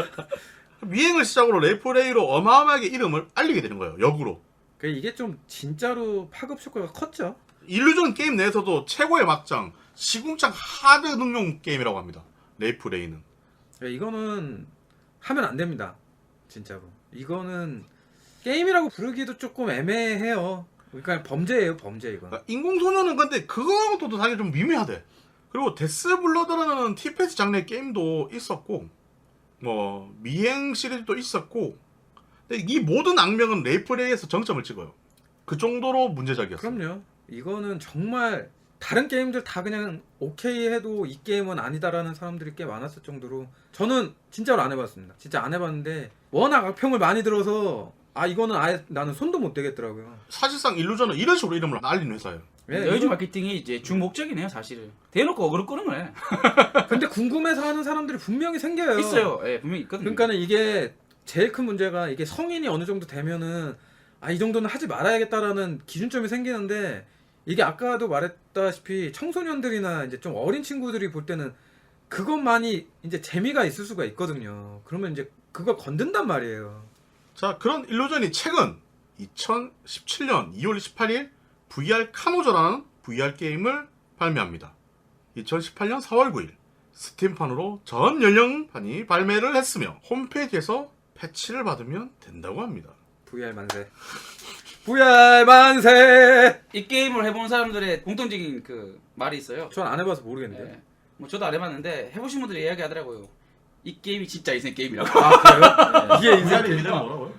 미행을 시작으로 레이프레이로 어마어마하게 이름을 알리게 되는 거예요. 역으로. 이게 좀 진짜로 파급 효과가 컸죠. 일루전 게임 내에서도 최고의 막장, 시궁창 하드 능용 게임이라고 합니다. 레이프레이는. 이거는 하면 안 됩니다. 진짜로. 이거는 게임이라고 부르기도 조금 애매해요. 그러니까 범죄예요, 범죄 이건. 그러니까 인공소년은 근데 그거하고도 사실 좀 미묘하대. 그리고 데스블러드라는 TPS 장르의 게임도 있었고, 뭐 미행 시리즈도 있었고, 근데 이 모든 악명은 레이프레이에서 정점을 찍어요. 그 정도로 문제작이었어요. 그럼요. 이거는 정말 다른 게임들 다 그냥 오케이 해도 이 게임은 아니다라는 사람들이 꽤 많았을 정도로 저는 진짜로 안 해봤습니다. 진짜 안 해봤는데 워낙 악평을 많이 들어서 이거는 아예 나는 손도 못 대겠더라고요. 사실상 일루전은 이런 식으로 이름을 알리는 회사예요. 여유주 이거- 마케팅이 이제 주 목적이네요, 사실은. 대놓고 어그로 끄는 거네. 근데 궁금해서 하는 사람들이 분명히 생겨요. 있어요. 예, 분명히 있거든요. 그러니까는 이게 제일 큰 문제가 이게 성인이 어느 정도 되면은 이 정도는 하지 말아야겠다라는 기준점이 생기는데 이게 아까도 말했다시피 청소년들이나 이제 좀 어린 친구들이 볼 때는 그것만이 이제 재미가 있을 수가 있거든요. 그러면 이제 그걸 건든단 말이에요. 자, 그런 일루전이 최근 2017년 2월 28일 VR 카노저라는 VR 게임을 발매합니다. 2018년 4월 9일 스팀판으로 전 연령판이 발매를 했으며 홈페이지에서 패치를 받으면 된다고 합니다. VR 만세. VR 만세. 이 게임을 해본 사람들의 공통적인 그 말이 있어요. 전 안 해봐서 모르겠는데. 예. 뭐 저도 안 해봤는데 해보신 분들이 이야기하더라고요. 이 게임이 진짜 인생 게임이라고. 그래요? 이게 인생 VR의 게임이다. 의미는 뭐라고요?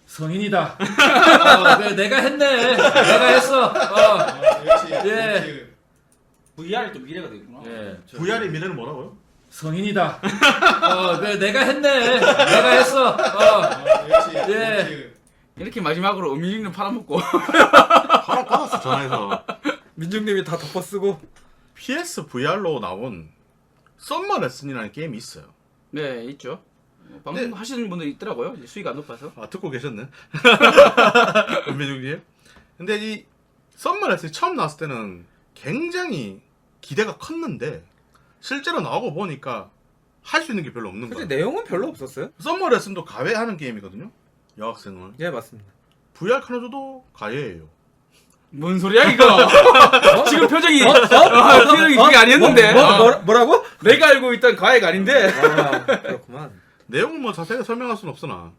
성인이다. 그래, 내가 했네. 내가 했어. 예. VR이 또 미래가 되구나. 예. VR의 미래는 뭐라고요? 성인이다. 그래, 내가 했네. 내가 했어. 예. 이렇게 마지막으로 음식료 팔아먹고. 바로 받았어, 전화해서. 민중님이 다 덮어쓰고. PS VR로 나온 썸머 레슨이라는 게임이 있어요. 네, 있죠. 방송 네. 하시는 분들 있더라고요. 이제 수익이 안 높아서. 듣고 계셨네. 은민중님. 근데 이 썸머 레슨이 처음 나왔을 때는 굉장히 기대가 컸는데 실제로 나오고 보니까 할 수 있는 게 별로 없는 근데 거예요. 내용은 별로 없었어요? 썸머 레슨도 가해하는 게임이거든요. 여학생을. 예, 맞습니다. VR 카노조도 가해예요. 뭔 소리야 이거? 지금 표정이 표정이 그게 아니었는데. 뭐라고? 내가 알고 있던 과외가 아닌데. 그렇구만. 내용을 뭐 자세히 설명할 수는 없으나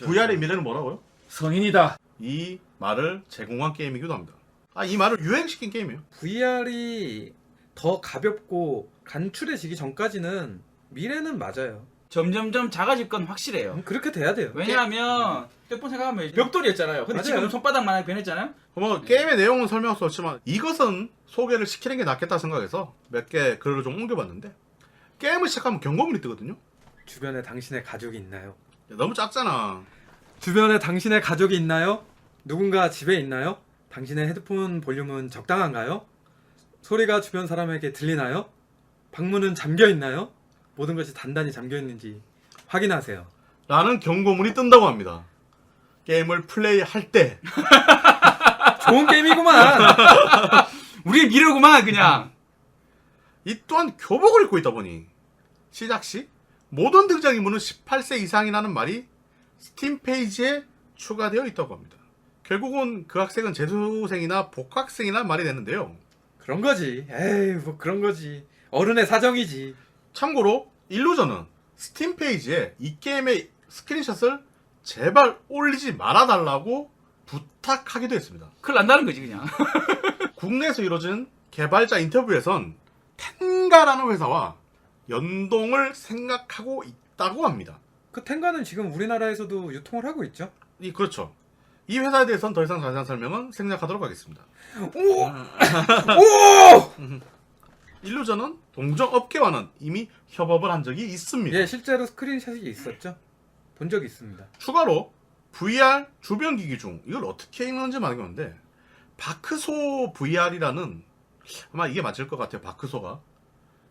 VR의 미래는 뭐라고요? 성인이다. 이 말을 제공한 게임이기도 합니다. 이 말을 유행시킨 게임이에요. VR이 더 가볍고 간추해지기 전까지는 미래는 맞아요. 점점점 작아질 건 확실해요. 그렇게 돼야 돼요. 왜냐하면 몇 번 생각하면 벽돌이었잖아요. 근데 맞아요. 지금 손바닥만하게 변했잖아요. 뭐 게임의 내용은 설명할 수 없지만 이것은 소개를 시키는 게 낫겠다 생각해서 몇 개 글을 좀 옮겨봤는데 게임을 시작하면 경고문이 뜨거든요. 주변에 당신의 가족이 있나요? 야, 너무 작잖아. 주변에 당신의 가족이 있나요? 누군가 집에 있나요? 당신의 헤드폰 볼륨은 적당한가요? 소리가 주변 사람에게 들리나요? 방문은 잠겨 있나요? 모든 것이 단단히 잠겨 있는지 확인하세요. 라는 경고문이 뜬다고 합니다. 게임을 플레이할 때 좋은 게임이구만. 우리의 미래구만 그냥. 이 또한 교복을 입고 있다 보니 시작 시 모든 등장인물은 18세 이상이라는 말이 스팀 페이지에 추가되어 있다고 합니다. 결국은 그 학생은 재수생이나 복학생이나 말이 되는데요. 그런 거지. 에이, 뭐 그런 거지. 어른의 사정이지. 참고로 일루전은 스팀 페이지에 이 게임의 스크린샷을 제발 올리지 말아달라고 부탁하기도 했습니다. 큰일 난다는 거지 그냥. 국내에서 이루어진 개발자 인터뷰에선 텐가라는 회사와 연동을 생각하고 있다고 합니다. 그 텐가는 지금 우리나라에서도 유통을 하고 있죠. 그렇죠. 이 회사에 대해서는 더 이상 자세한 설명은 생략하도록 하겠습니다. 오! 오! 일루전은 동종업계와는 이미 협업을 한 적이 있습니다. 예, 실제로 스크린샷이 있었죠. 본 적이 있습니다. 추가로 VR 주변 기기 중 이걸 어떻게 읽는지 모르겠는데 바크소 VR이라는 아마 이게 맞을 것 같아요. 바크소가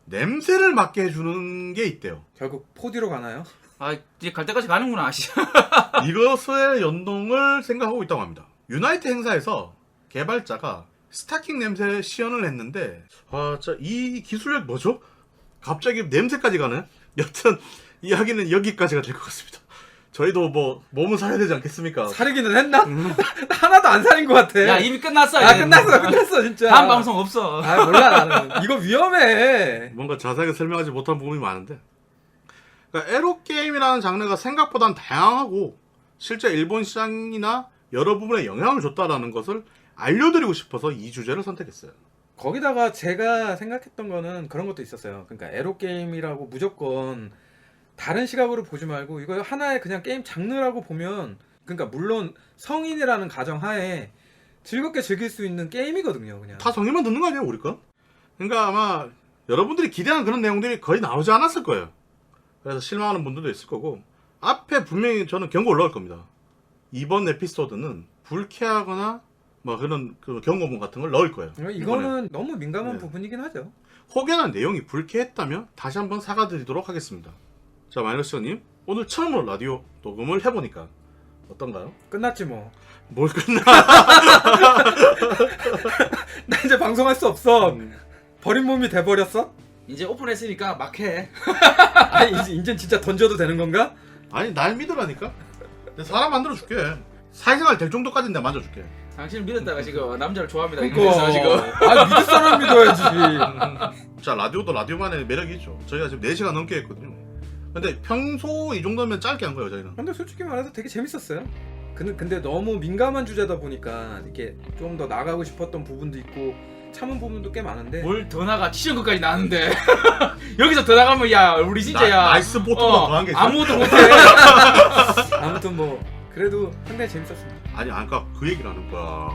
냄새를 맡게 해주는 게 있대요. 결국 4D로 가나요? 아 이제 갈 때까지 가는구나. 이것의 연동을 생각하고 있다고 합니다. 유나이트 행사에서 개발자가 스타킹 냄새 시연을 했는데 이 기술력 뭐죠? 갑자기 냄새까지 가네. 여튼 이야기는 여기까지가 될 것 같습니다. 저희도 뭐 몸은 살아야 되지 않겠습니까? 사리기는 했나? 하나도 안 사린 것 같아. 야 이미 끝났어. 아 이제는. 끝났어 진짜. 다음 방송 없어. 아 몰라 나는. 이거 위험해. 뭔가 자세하게 설명하지 못한 부분이 많은데, 그러니까 에로 게임이라는 장르가 생각보단 다양하고 실제 일본 시장이나 여러 부분에 영향을 줬다라는 것을 알려드리고 싶어서 이 주제를 선택했어요. 거기다가 제가 생각했던 거는 그런 것도 있었어요. 그러니까 에로 게임이라고 무조건 다른 시각으로 보지 말고 이거 하나의 그냥 게임 장르라고 보면, 그러니까 물론 성인이라는 가정하에 즐겁게 즐길 수 있는 게임이거든요. 그냥 다 성인만 듣는 거 아니에요, 우리 건? 그러니까 아마 여러분들이 기대하는 그런 내용들이 거의 나오지 않았을 거예요. 그래서 실망하는 분들도 있을 거고, 앞에 분명히 저는 경고 올라올 겁니다. 이번 에피소드는 불쾌하거나 뭐 그런 그 경고문 같은 걸 넣을 거예요. 이거는 이번에. 너무 민감한 네. 부분이긴 하죠. 혹여나 내용이 불쾌했다면 다시 한번 사과드리도록 하겠습니다. 자, 마이너스님, 오늘 처음으로 라디오 녹음을 해보니까 어떤가요? 끝났지 뭐. 뭘 끝나? 나 이제 방송할 수 없어. 버린 몸이 돼버렸어? 이제 오픈했으니까 막 해. 아니 이제 진짜 던져도 되는 건가? 아니, 날 믿으라니까? 내가 사람 만들어줄게. 사회생활 될 정도까지는 내가 만져줄게. 당신을 믿었다가 지금 남자를 좋아합니다. 그러니까. 이래서 지금. 아 믿을 사람 믿어야지. 자, 라디오도 라디오만의 매력이 있죠. 저희가 지금 4시간 넘게 했거든요. 근데 평소 이 정도면 짧게 한 거예요, 저희는. 근데 솔직히 말해서 되게 재밌었어요. 근데 너무 민감한 주제다 보니까 이렇게 좀 더 나가고 싶었던 부분도 있고 참은 부분도 꽤 많은데. 뭘 더 나가 치정크까지 나왔는데 여기서 더 나가면 야 우리 진짜 야 나이스 보트보다 더한 게 있어. 아무도 못해. 아무튼 뭐 그래도 상당히 재밌었습니다. 아니, 아까 그 얘기를 하는 거야.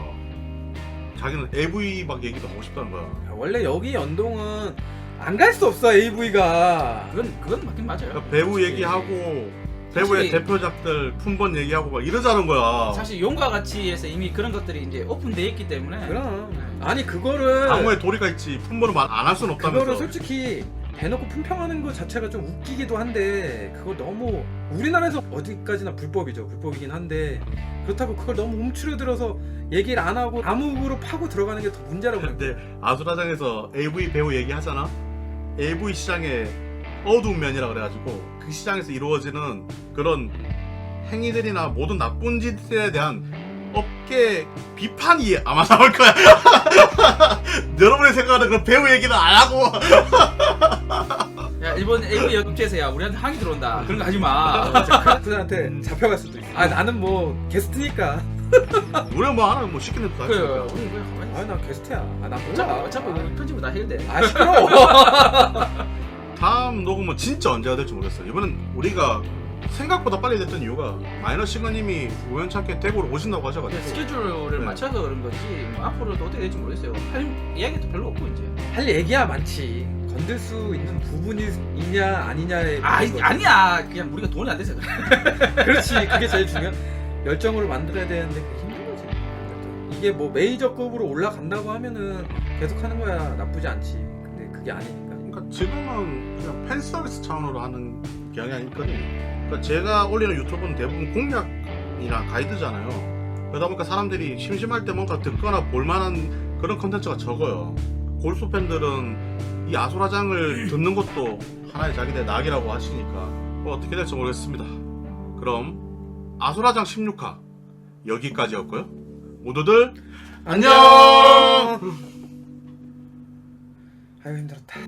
자기는 AV 막 얘기도 하고 싶다는 거야. 야, 원래 여기 연동은 안 갈 수 없어 AV가. 그건 맞긴 맞아요. 그러니까 배우 얘기하고 배우의 사실- 대표작들 품번 얘기하고 막 이러자는 거야. 사실 용과 같이 해서 이미 그런 것들이 이제 오픈돼 있기 때문에. 그럼 아니 그거를 아무에 도리가 있지 품번을 말 안 할 수는 없다면서. 그거를 솔직히 대놓고 품평하는 것 자체가 좀 웃기기도 한데 그걸 너무 우리나라에서 어디까지나 불법이긴 한데 그렇다고 그걸 너무 움츠러들어서 얘기를 안 하고 암흑으로 파고 들어가는 게 더 문제라고 생각해요. 근데 아수라장에서 AV 배우 얘기하잖아. AV 시장의 어두운 면이라 그래가지고 그 시장에서 이루어지는 그런 행위들이나 모든 나쁜 짓에 대한 업계 비판이 아마 나올 거야. 여러분이 생각하는 그런 배우 얘기는 안 하고. 야 일본 AV 업체에서 야 우리한테 항의 들어온다. 그런 거 하지 마. 그들한테 잡혀갈 수도 있어. 아 나는 뭐 게스트니까. 우리가 뭐 하나 뭐 시키는 것도 그래. 하니까. 우리 그냥 가만히 있어. 아 나 게스트야. 아 나 몰라. 어차피 우리 편집은 다 해야 돼. 아 시끄러워. 다음 녹음은 진짜 언제가 될지 모르겠어요. 이번엔 우리가 생각보다 빨리 됐던 이유가 마이너 시그님이 우연찮게 대구로 오신다고 하셔가지고. 스케줄을 네. 맞춰서 그런 거지. 뭐 앞으로도 어떻게 될지 모르겠어요. 할 이야기도 별로 없고 이제. 할 얘기야 많지. 건들 수 있는 부분이냐 아니냐에. 아니야. 그냥 우리가 돈이 안 돼서 그래. 그렇지. 그게 제일 중요한. 열정으로 만들어야 되는데 그게 힘든 거지. 이게 뭐 메이저급으로 올라간다고 하면은 계속 하는 거야 나쁘지 않지. 근데 그게 아니니까. 그러니까 지금은 그냥 팬 서비스 차원으로 하는 경향이 있거든요. 그러니까 제가 올리는 유튜브는 대부분 공략이나 가이드잖아요. 그러다 보니까 사람들이 심심할 때 뭔가 듣거나 볼만한 그런 컨텐츠가 적어요. 골수 팬들은 이 아수라장을 듣는 것도 하나의 자기들의 낙이라고 하시니까 뭐 어떻게 될지 모르겠습니다. 그럼 아수라장 16화 여기까지였고요. 모두들 안녕. 아유 힘들었다.